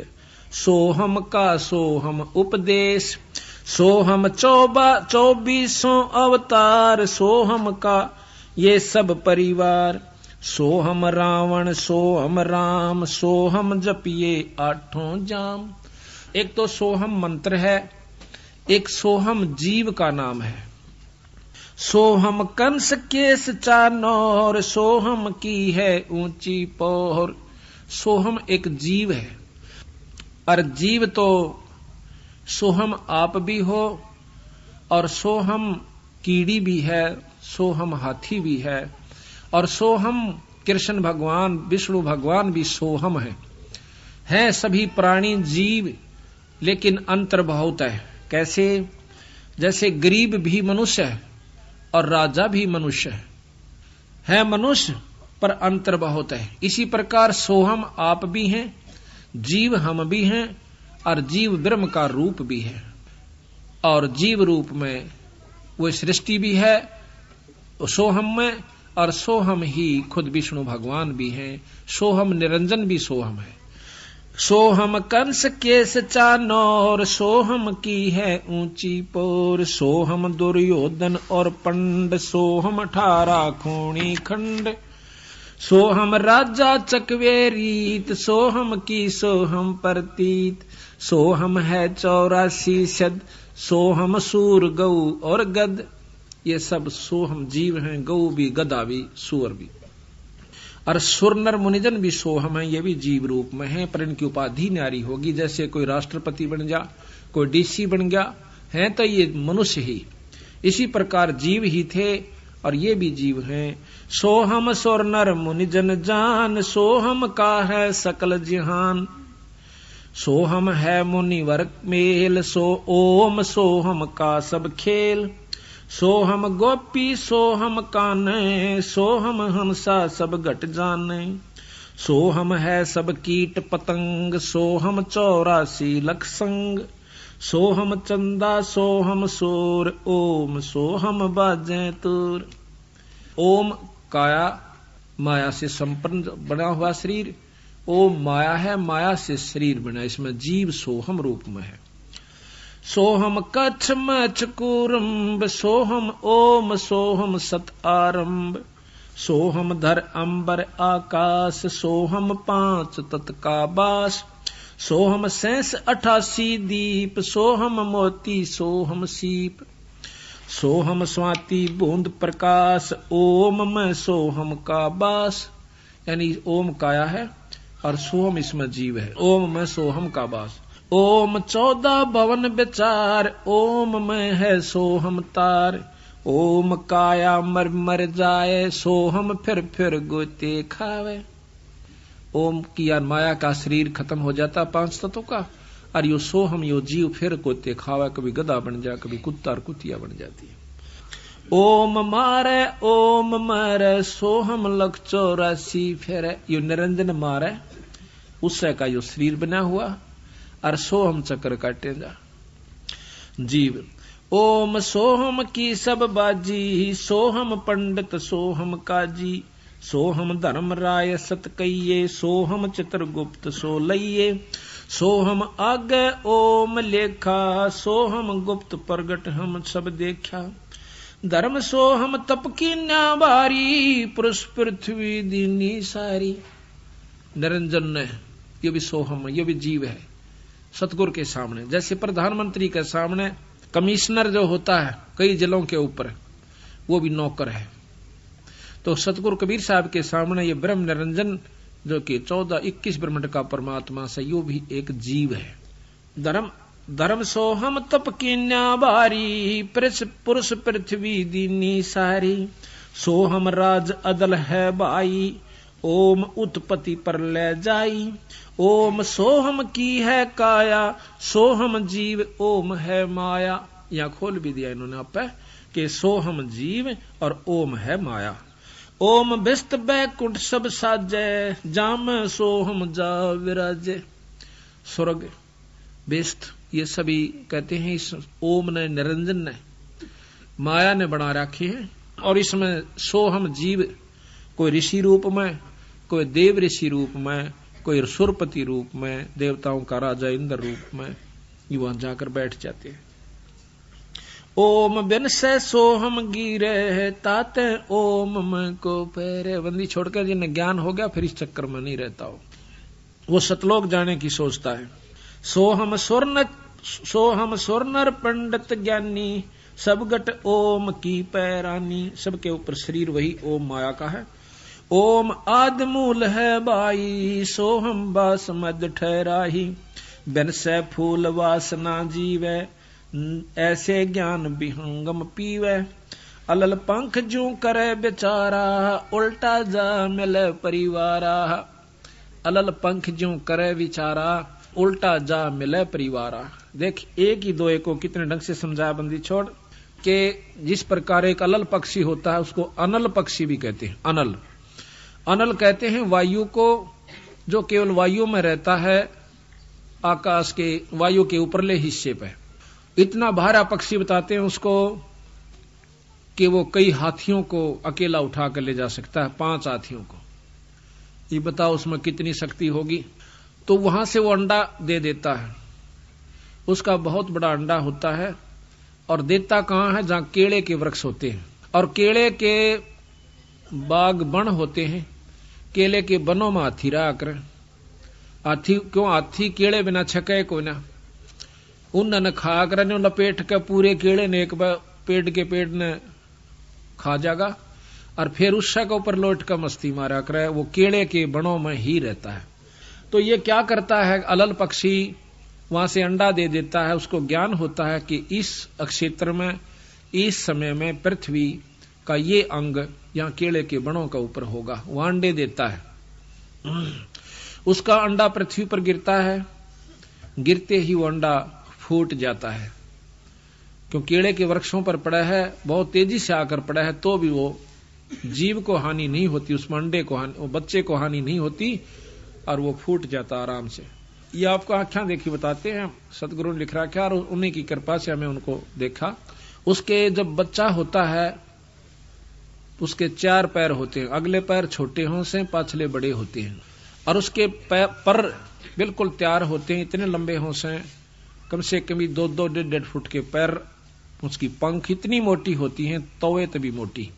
सोहम का सोहम उपदेश। सोहम 24 अवतार, सोहम का ये सब परिवार। सोहम रावण सोहम राम, सोहम जपिए 8 जाम। एक तो सोहम मंत्र है, एक सोहम जीव का नाम है। सोहम कंस केस चानोर, सोहम की है ऊंची पोर। सोहम एक जीव है और जीव तो सोहम आप भी हो और सोहम कीड़ी भी है, सोहम हाथी भी है और सोहम कृष्ण भगवान विष्णु भगवान भी सोहम है सभी प्राणी जीव, लेकिन अंतर बहुत है। कैसे? जैसे गरीब भी मनुष्य है और राजा भी मनुष्य है मनुष्य, पर अंतर बहुत है। इसी प्रकार सोहम आप भी हैं, जीव हम भी हैं और जीव ब्रह्म का रूप भी है। और जीव रूप में वो सृष्टि भी है सोहम में, और सोहम ही खुद विष्णु भगवान भी हैं। सोहम निरंजन भी सोहम है। सोहम कंस केस चानोर, सोहम की है ऊंची पोर। सोहम दुर्योधन और पंड, सोहम 18 खूणी खंड। सोहम राजा चकवे रीत, सोहम की सोहम प्रतीत। सोहम है 84 शद, सोहम सूर गऊ और गद। ये सब सोहम जीव हैं, गऊ भी गदा भी सूअर भी। और सुर नर मुनिजन भी सोहम है, ये भी जीव रूप में है, पर इनकी उपाधि न्यारी होगी। जैसे कोई राष्ट्रपति बन गया, कोई डीसी बन गया है, तो ये मनुष्य ही। इसी प्रकार जीव ही थे और ये भी जीव हैं। सोहम सुर नर मुनिजन जान, सोहम का है सकल जहान। सोहम है मुनिवर मेल, सो ओम सोहम का सब खेल। सोहम गोपी सोहम काने, सोहम हंसा सब घट जाने। सोहम है सब कीट पतंग, सोहम 84 लख संग। सोहम चंदा सोहम सूर, ओम सोहम बाजे तुर। ओम काया माया से संपन्न बना हुआ शरीर, ओम माया है, माया से शरीर बना, इसमें जीव सोहम रूप में है। सोहम कच्छ मच कूरम्ब, सोहम ओम सोहम सत आरंभ। सोहम धर अंबर आकाश, सोहम पांच तत् का बास, सोहम 88 दीप, सोहम मोती सोहम सीप, सोहम स्वाति बूंद प्रकाश, ओम में सोहम का बास। यानी ओम काया है और सोहम इसमें जीव है, ओम में सोहम का बास। ओम 14 भवन विचार, ओम में है सोहम तार, ओम काया मर मर जाए, सोहम फिर गोते खावे। ओम की यार माया का शरीर खत्म हो जाता 5 तत्वों का, और यो सोहम यो जीव फिर गोते खावे, कभी गधा बन जाए, कभी कुत्ता और कुतिया बन जाती है। ओम मारे ओम मारे, सोहम लख 84 फेरे। यो निरंजन मारे उससे का यो शरीर बना हुआ, और सोहम चक्र काटे जा जीव। ओम सोहम की सब बाजी, सोहम पंडित सोहम काजी, सोहम धर्म राय सत कहिए, सोहम चित्रगुप्त सो लइये, सोहम आगे ओम लेखा, सोहम गुप्त प्रगट हम सब देखा, धर्म सोहम तप की न्याबारी, पुरुष पृथ्वी दीनी सारी। निरंजन ने ये भी सोहम, ये भी जीव है सतगुरु के सामने। जैसे प्रधानमंत्री के सामने कमिश्नर जो होता है कई जिलों के ऊपर, वो भी नौकर है, तो सतगुरु कबीर साहब के सामने ये ब्रह्म निरंजन जो कि 14-21 ब्रह्मांड का परमात्मा से, यो भी एक जीव है। धर्म सोहम तप की न्याबारी, पुरुष पृथ्वी दीनी सारी, सोहम राज अदल है बाई, ओम उत्पत्ति पर ले जाई, ओम सोहम की है काया, सोहम जीव ओम है माया। यहां खोल भी दिया इन्होंने आप कि सोहम जीव और ओम है माया। ओम बिस्त बैकुंठ सब साजे, जाम सोहम जा विराजे। स्वर्ग बिस्त ये सभी कहते हैं इस ओम ने, निरंजन ने, माया ने बना रखी है, और इसमें सोहम जीव कोई ऋषि रूप में, कोई देव ऋषि रूप में, कोई सुरपति रूप में, देवताओं का राजा इंद्र रूप में, ये वहां जाकर बैठ जाते हैं। ओम बिन से सोहम गिरे, ताते ओम में को पैरे। बंदी छोड़कर जिन्हें ज्ञान हो गया फिर इस चक्कर में नहीं रहता हो, वो सतलोक जाने की सोचता है। सोहम स्वर्णर पंडित ज्ञानी, सब गट ओम की पैरानी। सबके ऊपर शरीर वही ओम माया का है। ओम आद मूल है बाई, सोहम बास मद ठहराही, बिन से फूल वासना जीवे, ऐसे ज्ञान विहंगम पीवे, अलल पंख जू करे बेचारा, उल्टा जा मिले परिवारा। अलल पंख जू करे विचारा, उल्टा जा मिले परिवारा। देख एक ही दो एक को कितने ढंग से समझाया बंदी छोड़ के। जिस प्रकार एक अलल पक्षी होता है उसको अनल पक्षी भी कहते हैं। अनल अनल कहते हैं वायु को, जो केवल वायु में रहता है, आकाश के वायु के ऊपरले हिस्से पे। इतना भारा पक्षी बताते हैं उसको कि वो कई हाथियों को अकेला उठा कर ले जा सकता है, 5 हाथियों को। ये बताओ उसमें कितनी शक्ति होगी। तो वहां से वो अंडा दे देता है, उसका बहुत बड़ा अंडा होता है, और देता कहां है, जहां केले के वृक्ष होते हैं और केले के बाग बन होते हैं। केले के बनों में हाथी रहा कर। हाथी क्यों, हाथी केले बिना छके को ना, उन खा कर लपेट के पूरे केले ने एक बार पेट के पेट ने खा जाएगा, और फिर उस के ऊपर लौट कर मस्ती मारा करे। वो केले के बनों में ही रहता है। तो ये क्या करता है, अलल पक्षी वहां से अंडा दे देता है। उसको ज्ञान होता है कि इस क्षेत्र में, इस समय में पृथ्वी का ये अंग यहाँ केले के बनों का ऊपर होगा। वह अंडे देता है, उसका अंडा पृथ्वी पर गिरता है, गिरते ही वो अंडा फूट जाता है। क्यों केले के वृक्षों पर पड़ा है, बहुत तेजी से आकर पड़ा है, तो भी वो जीव को हानि नहीं होती, उसमें अंडे को हानि, वो बच्चे को हानि नहीं होती, और वो फूट जाता आराम से। ये आपको आख्या देखी बताते हैं, सतगुरु ने लिख रखा, और उन्हीं की कृपा से हमें उनको देखा। उसके जब बच्चा होता है, उसके 4 पैर होते हैं, अगले पैर छोटे होते, पाछले बड़े होते हैं, और उसके पर बिल्कुल तैयार होते हैं, इतने लंबे होते, कम से कम 2-2, 1.5 फुट के पैर। उसकी पंख इतनी मोटी होती हैं, तवे तभी मोटी,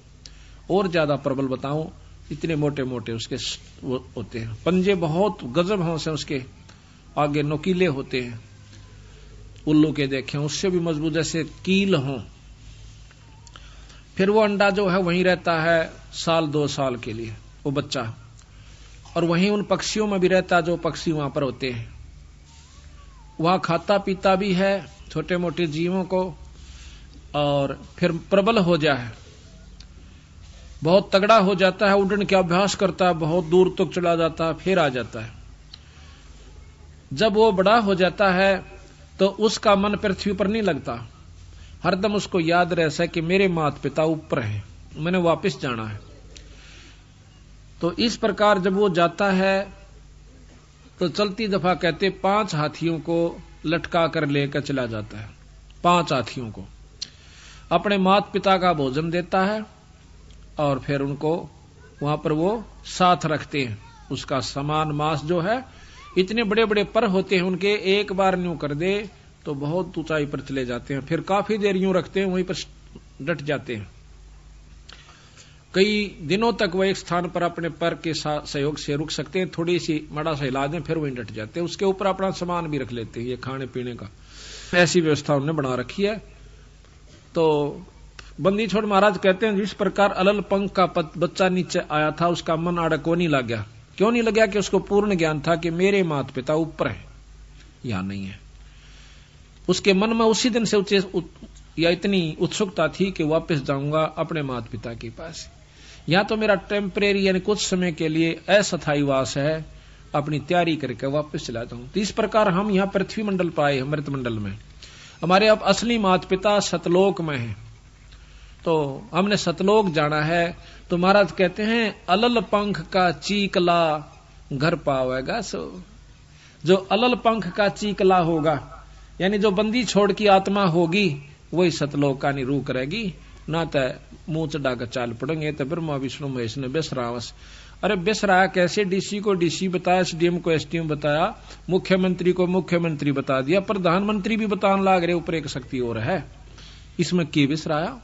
और ज्यादा प्रबल बताऊं, इतने मोटे मोटे उसके वो होते हैं, पंजे बहुत गजब हों से उसके, आगे नोकीले होते हैं, उल्लू के देखे उससे भी मजबूत, जैसे कील हों। फिर वो अंडा जो है वहीं रहता है 1-2 साल के लिए, वो बच्चा, और वहीं उन पक्षियों में भी रहता जो पक्षी वहां पर होते हैं। वहां खाता पीता भी है छोटे मोटे जीवों को, और फिर प्रबल हो जाए, बहुत तगड़ा हो जाता है, उड़ने का अभ्यास करता है, बहुत दूर तक चला जाता है, फिर आ जाता है। जब वो बड़ा हो जाता है तो उसका मन पृथ्वी पर नहीं लगता, हरदम उसको याद रहता है कि मेरे माता पिता ऊपर हैं, मैंने वापस जाना है। तो इस प्रकार जब वो जाता है तो चलती दफा कहते 5 हाथियों को लटका कर लेकर चला जाता है। 5 हाथियों को अपने माता पिता का भोजन देता है, और फिर उनको वहां पर वो साथ रखते हैं। उसका समान मांस जो है, इतने बड़े बड़े पर होते हैं उनके, एक बार न्यू कर दे तो बहुत ऊंचाई पर चले जाते हैं, फिर काफी देर यूं रखते हैं, वहीं पर डट जाते हैं। कई दिनों तक वह एक स्थान पर अपने पर के सहयोग से रुक सकते हैं, थोड़ी सी मड़ा सा हिला दें फिर वहीं डट जाते हैं। उसके ऊपर अपना सामान भी रख लेते हैं, ये खाने पीने का, ऐसी व्यवस्था उन्होंने बना रखी है। तो बंदी छोड़ महाराज कहते हैं जिस प्रकार अलल पंख का बच्चा नीचे आया था, उसका मन आड़ा को नहीं लग गया। क्यों नहीं लग गया? कि उसको पूर्ण ज्ञान था कि मेरे माता पिता ऊपर है, यहां नहीं है। उसके मन में उसी दिन से या इतनी उत्सुकता थी कि वापस जाऊंगा अपने माता पिता के पास, यहां तो मेरा टेम्परेरी यानी कुछ समय के लिए अस्थायी वास है, अपनी तैयारी करके वापस चला जाऊं। तो इस प्रकार हम यहाँ पृथ्वी मंडल पाए, अमृत मंडल में हमारे अब असली माता पिता सतलोक में हैं, तो हमने सतलोक जाना है। तो महाराज कहते हैं अलल पंख का चीकला घर पावेगा सो, जो अलल पंख का चीकला होगा यानी जो बंदी छोड़ की आत्मा होगी वही सतलोक का निरूह करेगी, ना तो मुंह चढ़ा कर चाल पड़ेंगे। तो ब्रह्मा विष्णु महेश ने बेसरावस, अरे बेसराया कैसे? डीसी को डीसी बताया, एसडीएम को एसडीएम बताया, मुख्यमंत्री को मुख्यमंत्री बता दिया, प्रधानमंत्री भी बताने लाग रहे ऊपर एक शक्ति और है, इसमें की बेसराया?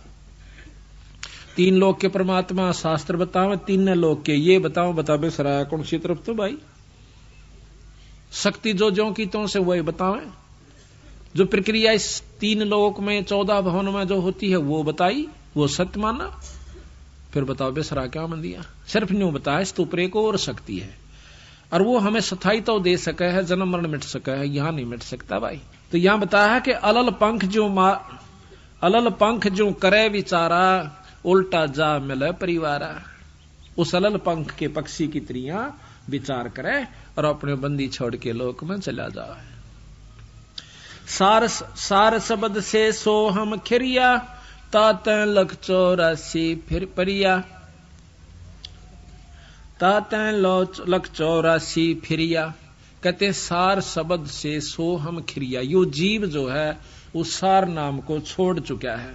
3 लोक के परमात्मा शास्त्र बताओ, 3 लोक के ये बताओ, बता बेसराया कौन सी तरफ? तो भाई शक्ति जो की तो से वही बतावे, जो प्रक्रिया इस 3 लोक में 14 भवन में जो होती है वो बताई, वो सत्य माना। फिर बताओ बेसरा क्या मन दिया? सिर्फ न्यू बताया इस ऊपर एक और शक्ति है, और वो हमें स्थायी तो दे सके है, जन्म मरण मिट सके है, यहां नहीं मिट सकता भाई। तो यहां बताया है कि अलल पंख जो करे विचारा, उल्टा जा मिले परिवारा। उस अलल पंख के पक्षी की त्रियां विचार करे और अपने बंदी छोड़ के लोक में चला जाए। सार शब्द से सो हम खिरिया, तातैं लख 84 फिर परिया, तातैं लख 84 फिरिया। कहते सार शब्द से सो हम खिरिया, यो जीव जो है उस सार नाम को छोड़ चुका है,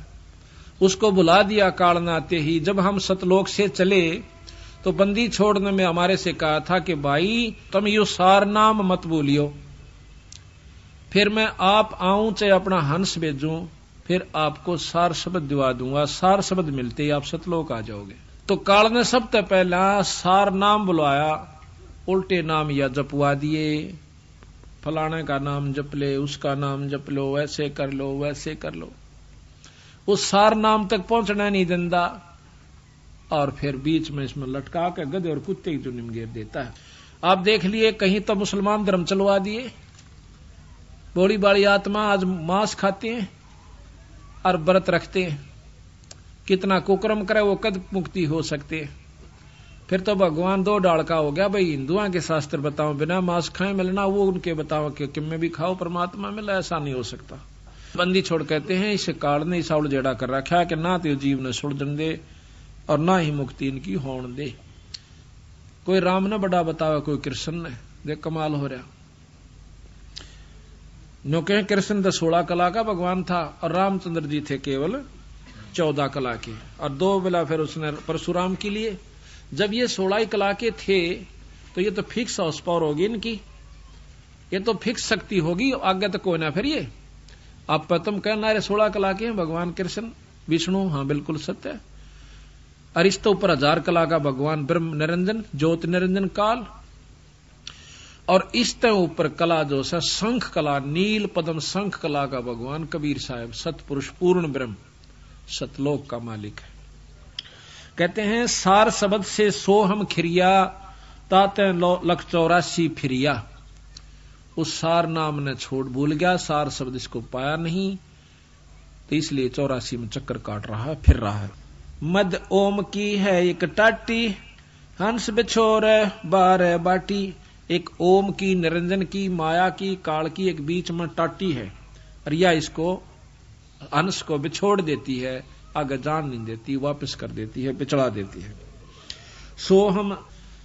उसको भुला दिया काल ने आते ही। जब हम सतलोक से चले तो बंदी छोड़ने में हमारे से कहा था कि भाई तुम यो सार नाम मत बोलियो, फिर मैं आप आऊं चाहे अपना हंस भेजूं, फिर आपको सार शब्द दिवा दूंगा, सार शब्द मिलते ही आप सतलोक आ जाओगे। तो काल ने सबसे पहला सार नाम बुलवाया, उल्टे नाम या जपवा दिए, फलाने का नाम जप ले, उसका नाम जप लो, वैसे कर लो वैसे कर लो, उस सार नाम तक पहुंचना नहीं देता, और फिर बीच में इसमें लटका के गधे और कुत्ते की जुनिम घेर देता है। आप देख लिए कहीं तो मुसलमान धर्म चलवा दिए, बड़ी बड़ी आत्मा आज मांस खाते हैं और व्रत रखते हैं, कितना कुकर्म करे वो कद मुक्ति हो सकते हैं। फिर तो भगवान 2 डाल का हो गया भाई, हिंदुओं के शास्त्र बताओ बिना मांस खाए मिलना, वो उनके बताओ कि किम भी खाओ परमात्मा मिला, ऐसा नहीं हो सकता। बंदी छोड़ कहते हैं इस काल ने ऐसा उलझेड़ा कर रखा है कि ना तो जीव ने सुलझन दे और ना ही मुक्ति इनकी होने दे। कोई राम ने बड़ा बतावा, कोई कृष्ण ने, देख कमाल हो रहा। नो कहे कृष्ण तो 16 कला का भगवान था और रामचंद्र जी थे केवल 14 कला के, और 2 बेला फिर उसने परशुराम के लिए। जब ये 16 कला के थे तो ये तो फिक्स हाउस पावर होगी इनकी, ये तो फिक्स शक्ति होगी, आगे तक कोई ना। फिर ये आप तुम कहना 16 कला के हैं भगवान कृष्ण विष्णु, हाँ बिल्कुल सत्य है। अरिस्तो पर 1000 कला का भगवान ब्रह्म निरंजन ज्योति निरंजन काल, और इसते ऊपर कला जो है शंख कला, नील पद्म शंख कला का भगवान कबीर साहब सतपुरुष पूर्ण ब्रह्म सतलोक का मालिक है। कहते हैं सार शब्द से सोहम खिरिया ताते 184 फिरिया। उस सार नाम ने छोड़ भूल गया, सार शब्द इसको पाया नहीं, तो इसलिए 84 में चक्कर काट रहा है, फिर रहा है। मद ओम की है एक टाटी, हंस बिछोर बार बाटी। एक ओम की, निरंजन की, माया की, काल की एक बीच में टाटी है, और यह इसको हंस को बिछोड़ देती है, आगे जान नहीं देती, वापस कर देती है, बिछड़ा देती है।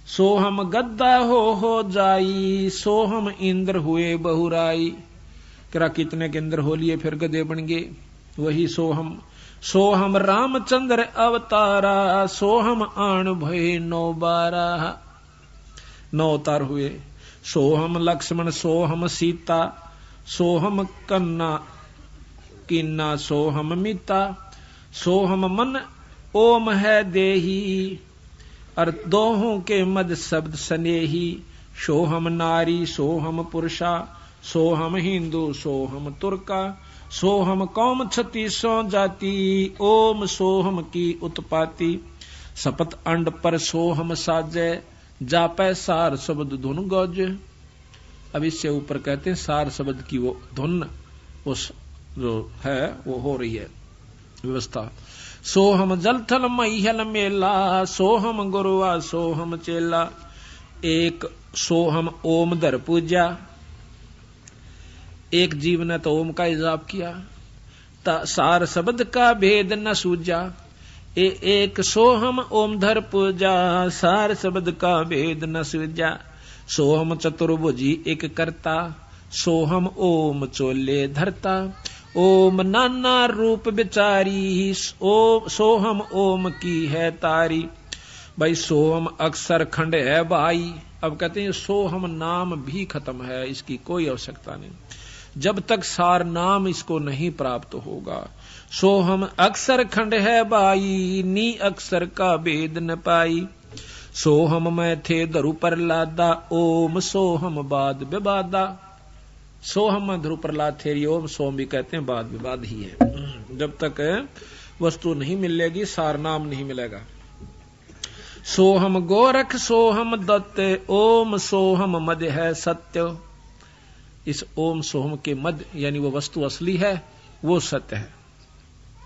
सोहम गद्दा हो जाई, सोहम इंद्र हुए बहुराई। करा कितने के इंद्र हो लिए फिर गधे बन गए, वही सोहम। सोहम रामचंद्र अवतारा, सोहम आन भय 912, 9 अवतार हुए। सोहम लक्ष्मण, सोहम सीता, सोहम कन्ना किन्ना, सोहम मिता। सोहम मन ओम है देही, और दोहों के मद शब्द स्नेही। सोहम नारी, सोहम पुरुषा, सोहम हिंदू, सोहम तुर्का। सोहम कौम 36 जाति, ओम सोहम की उत्पाती। सपत अंड पर सोहम साजे, जापै सार शब्द धुन गौज। अब इससे ऊपर कहते हैं सार शब्द की वो धुन उस जो है वो हो रही है व्यवस्था। सोहम जल थल महियल मेला, सोहम गुरुआ सोहम चेला। एक सोहम ओम धर पूजा, एक जीव ने तो ओम का हिजाब किया, सार शब्द का भेद न सूझा। एक सोहम ओम धर पूजा, सार शब्द का भेद न सूझा। सोहम चतुर्भुजी एक करता, सोहम ओम चोले धरता। ओम नाना रूप बिचारी, सोहम ओम की है तारी। भाई सोहम अक्षर खंड है भाई। अब कहते हैं सोहम नाम भी खत्म है, इसकी कोई आवश्यकता नहीं जब तक सार नाम इसको नहीं प्राप्त होगा। सोहम अक्षर खंड है भाई, नी अक्षर का भेद न पाई। सोहम में थे धरु पर लादा, ओम सोहम बाद विवादा। सोहम में धरु पर लाद थे, ओम सोम भी कहते हैं, बाद विवाद ही है। जब तक वस्तु नहीं मिलेगी सार नाम नहीं मिलेगा। सोहम गोरख सोहम दत्त, ओम सोहम मध्य है सत्य। इस ओम सोहम के मध्य यानी वो वस्तु असली है, वो सत्य है।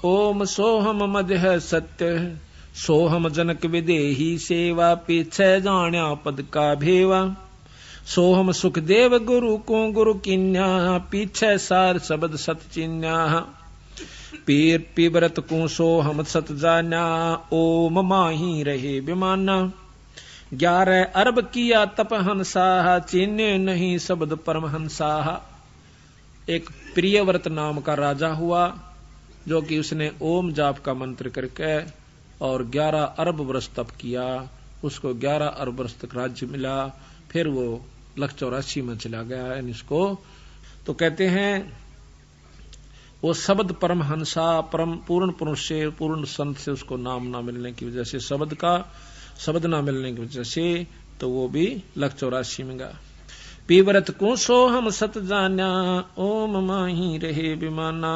ओम सोहम मध्य है सत्य, सोहम जनक विदेही सेवा। पीछे जाण्या पद का भेवा। सोहम सुखदेव गुरु को गुरु किन्या, पीछे सार शब्द सत चिन्या। पीर पिबरत को सोहम सत जाना, ओम माही रहे विमाना। 11 अरब किया तप हंसा, चिन्ह नहीं शब्द परमहंसा। एक प्रियव्रत नाम का राजा हुआ, जो कि उसने ओम जाप का मंत्र करके और 11 अरब वर्ष तप किया। उसको 11 अरब वर्ष तक राज्य मिला, फिर वो 184 में चला गया। इसको तो कहते हैं वो शब्द परमहंसा, परम पूर्ण पुरुष से, पूर्ण संत से उसको नाम ना मिलने की वजह से, शब्द ना मिलने की वजह से, तो वो भी 184 में गया। पीवरत को सोहम सत जाना, ओम माही रहे विमाना।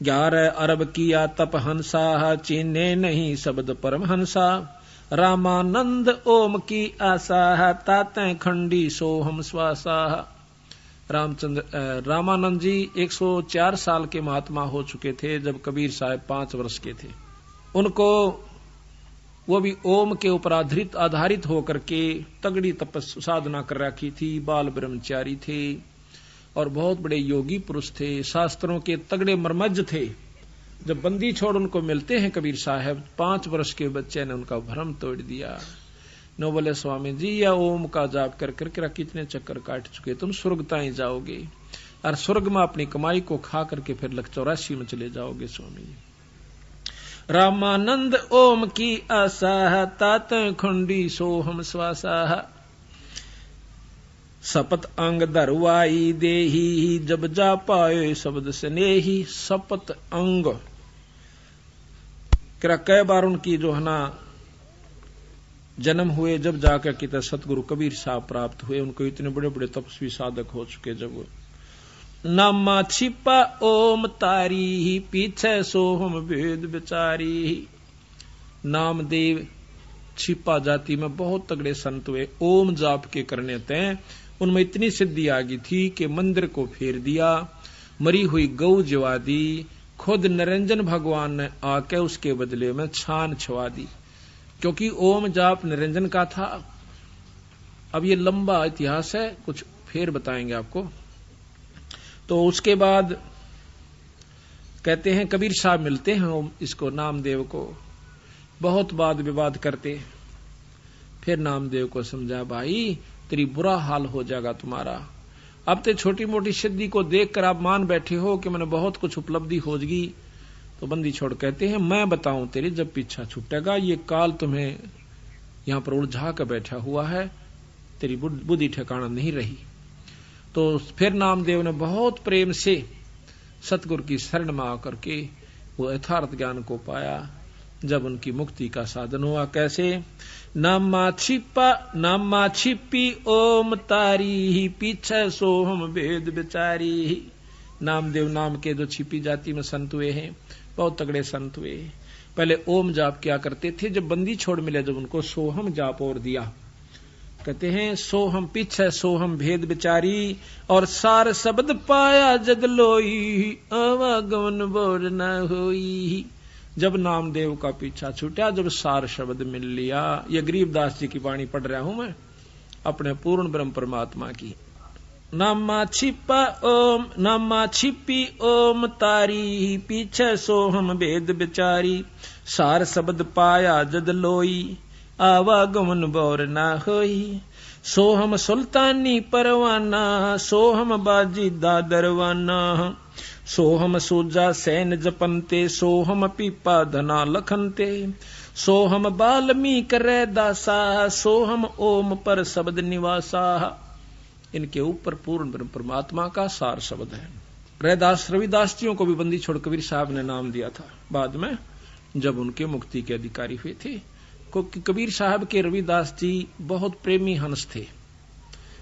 11 अरब किया तप हंसा, चीने नहीं शब्द परमहंसा। रामानंद ओम की आशा, ताते खंडी सोहम श्वासा। रामानंद जी 104 साल के महात्मा हो चुके थे जब कबीर साहब 5 वर्ष के थे। उनको वो भी ओम के ऊपर आधारित होकर के तगड़ी तपस्या साधना कर रखी थी। बाल ब्रह्मचारी थे और बहुत बड़े योगी पुरुष थे, शास्त्रों के तगड़े मर्मज्ज थे। जब बंदी छोड़ उनको मिलते हैं कबीर साहब, 5 वर्ष के बच्चे ने उनका भ्रम तोड़ दिया। नो बोले स्वामी जी, या ओम का जाप कर करके कितने चक्कर काट चुके, तुम स्वर्ग ताई जाओगे और स्वर्ग में अपनी कमाई को खा करके फिर 184 में चले जाओगे स्वामी जी। रामानंद ओम की आशा, तात खंडी सोहम श्वासा। सपत अंग धरवाई देही, जब जा पाए शब्द स्नेही। सपत अंग कई बार उनकी जो है ना जन्म हुए, जब जाकर कि सतगुरु कबीर साहब प्राप्त हुए। उनको इतने बड़े बड़े तपस्वी साधक हो चुके। जब नामा छिपा ओम तारी, पीछे सोहम भेद बिचारी। नामदेव छिपा जाति में बहुत तगड़े संत हुए, ओम जाप के करने तय उनमें इतनी सिद्धि आ गई थी कि मंदिर को फेर दिया, मरी हुई गौ जवा दी, खुद निरंजन भगवान ने आके उसके बदले में छान छवा दी, क्योंकि ओम जाप निरंजन का था। अब ये लंबा इतिहास है, कुछ फिर बताएंगे आपको। तो उसके बाद कहते हैं कबीर साहब मिलते हैं इसको नामदेव को, बहुत वाद विवाद करते। फिर नामदेव को समझा, भाई तेरी बुरा हाल हो जाएगा तुम्हारा। अब तो छोटी मोटी सिद्धि को देखकर आप मान बैठे हो कि मैंने बहुत कुछ उपलब्धि हो गई। तो बंदी छोड़ कहते हैं, मैं बताऊं तेरी जब पीछा छूटेगा, ये काल तुम्हें यहां पर उलझा कर बैठा हुआ है, तेरी बुद्धि ठिकाना नहीं रही। तो फिर नामदेव ने बहुत प्रेम से सतगुरु की शरण में आकर के वो यथार्थ ज्ञान को पाया, जब उनकी मुक्ति का साधन हुआ। कैसे? नामा छिपी ओम तारी, पीछे सोहम भेद बिचारी। नामदेव नाम के जो छिपी जाति में संत हुए हैं, बहुत तगड़े संत हुए। पहले ओम जाप क्या करते थे, जब बंदी छोड़ मिले जब उनको सोहम जाप और दिया। कहते हैं सोहम पीछे सोहम भेद बिचारी, और सार शब्द पाया जग लोई, आवागमन बोर न होई। जब नामदेव का पीछा छूटा, जब सार शब्द मिल लिया। ये गरीबदास जी की वाणी पढ़ रहा हूं मैं, अपने पूर्ण ब्रह्म परमात्मा की। नामा छिपी ओम तारी, पीछे सोहम भेद बिचारी, सार शब्द पाया जद लोई, आवागमन बोर ना होई। सोहम सुल्तानी परवाना, सोहम बाजी दादरवाना, सोहम सूजा सैन जपनते, सोहम पीपा धना लखनते, सोहम बाल्मीक रे दासा, सोहम ओम पर शब्द निवासा। इनके ऊपर पूर्ण ब्रह्म परमात्मा का सार शब्द है। रैदास रविदास जियों को भी बंदी छोड़ कबीर साहब ने नाम दिया था बाद में, जब उनके मुक्ति के अधिकारी हुए थे। क्योंकि कबीर साहब के रविदास जी बहुत प्रेमी हंस थे।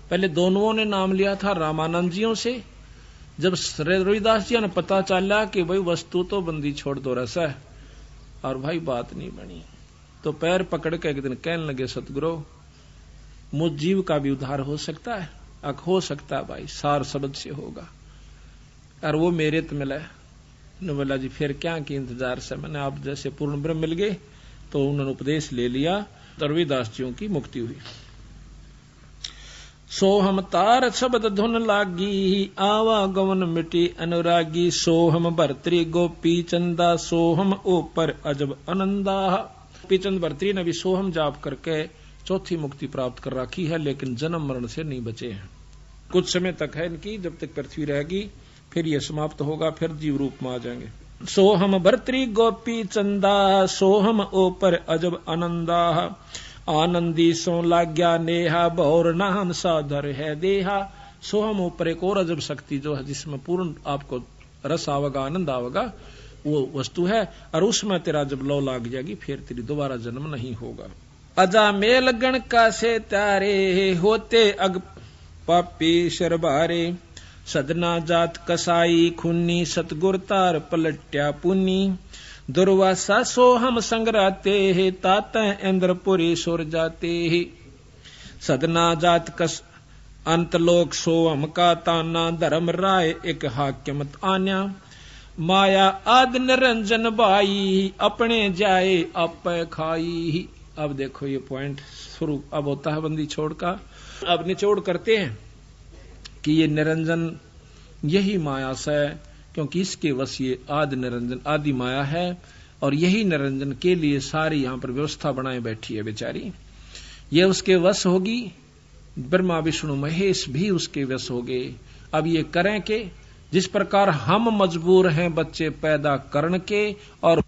पहले दोनों ने नाम लिया था रामानंद जियों से। जब रविदास जी ने पता चला कि भाई वस्तु तो बंदी छोड़ दो रस है, और भाई बात नहीं बनी, तो पैर पकड़ के एक दिन कहने लगे, सतगुरु मुझ जीव का भी उद्धार हो सकता है? हो सकता है भाई, सार शब्द से होगा। और वो मेरे तो मिला है। बोला जी फिर क्या की इंतजार से, मैंने आप जैसे पूर्ण ब्रह्म मिल गए। तो उन्होंने उपदेश ले लिया, रविदास जियों की मुक्ति हुई। सोहम तार शब्द धुन लागी, आवागमन मिटी अनुरागी, सोहम भर्तरी गोपी चंदा, सोहम ऊपर अजब आनंदा। गोपीचंद भर्तरी ने भी सोहम जाप करके चौथी मुक्ति प्राप्त कर रखी है, लेकिन जन्म मरण से नहीं बचे हैं। कुछ समय तक है इनकी, जब तक पृथ्वी रहेगी, फिर यह समाप्त होगा, फिर जीव रूप में आ जाएंगे। सोहम भर्तरी गोपी चंदा, सोहम ऊपर अजब आनंदा, आनंदी सो लाग्या नेहा, भौर नाम साधर है देहा। सोहम ऊपर एक और अजब शक्ति जो है, जिसमें पूर्ण आपको रस आवेगा, आनंद आवेगा, वो वस्तु है। और उसमें तेरा जब लौ लाग जाएगी, फिर तेरी दोबारा जन्म नहीं होगा। अजा मेल गण का से तारे, होते अग पापी शरबारे, सदना जात कसाई खुन्नी, सतगुर तार पलट्या पुन्नी, दुर्वासा सोहम संगराते है, ताता इंद्रपुरी सुर जाते है। सदना जात कस अंतलोक सोहम का ताना, धर्म राय एक हाक्यमत आन्या, माया आद निरंजन बाई, अपने जाए आप खाई। अब देखो ये पॉइंट शुरू अब होता है बंदी छोड़ का। अब निचोड़ करते हैं कि ये निरंजन यही माया से, क्योंकि इसके वश ये आदि निरंजन आदि माया है, और यही निरंजन के लिए सारी यहां पर व्यवस्था बनाए बैठी है बेचारी। ये उसके वश होगी, ब्रह्मा विष्णु महेश भी उसके वश हो गए। अब ये करें के जिस प्रकार हम मजबूर हैं बच्चे पैदा करने के, और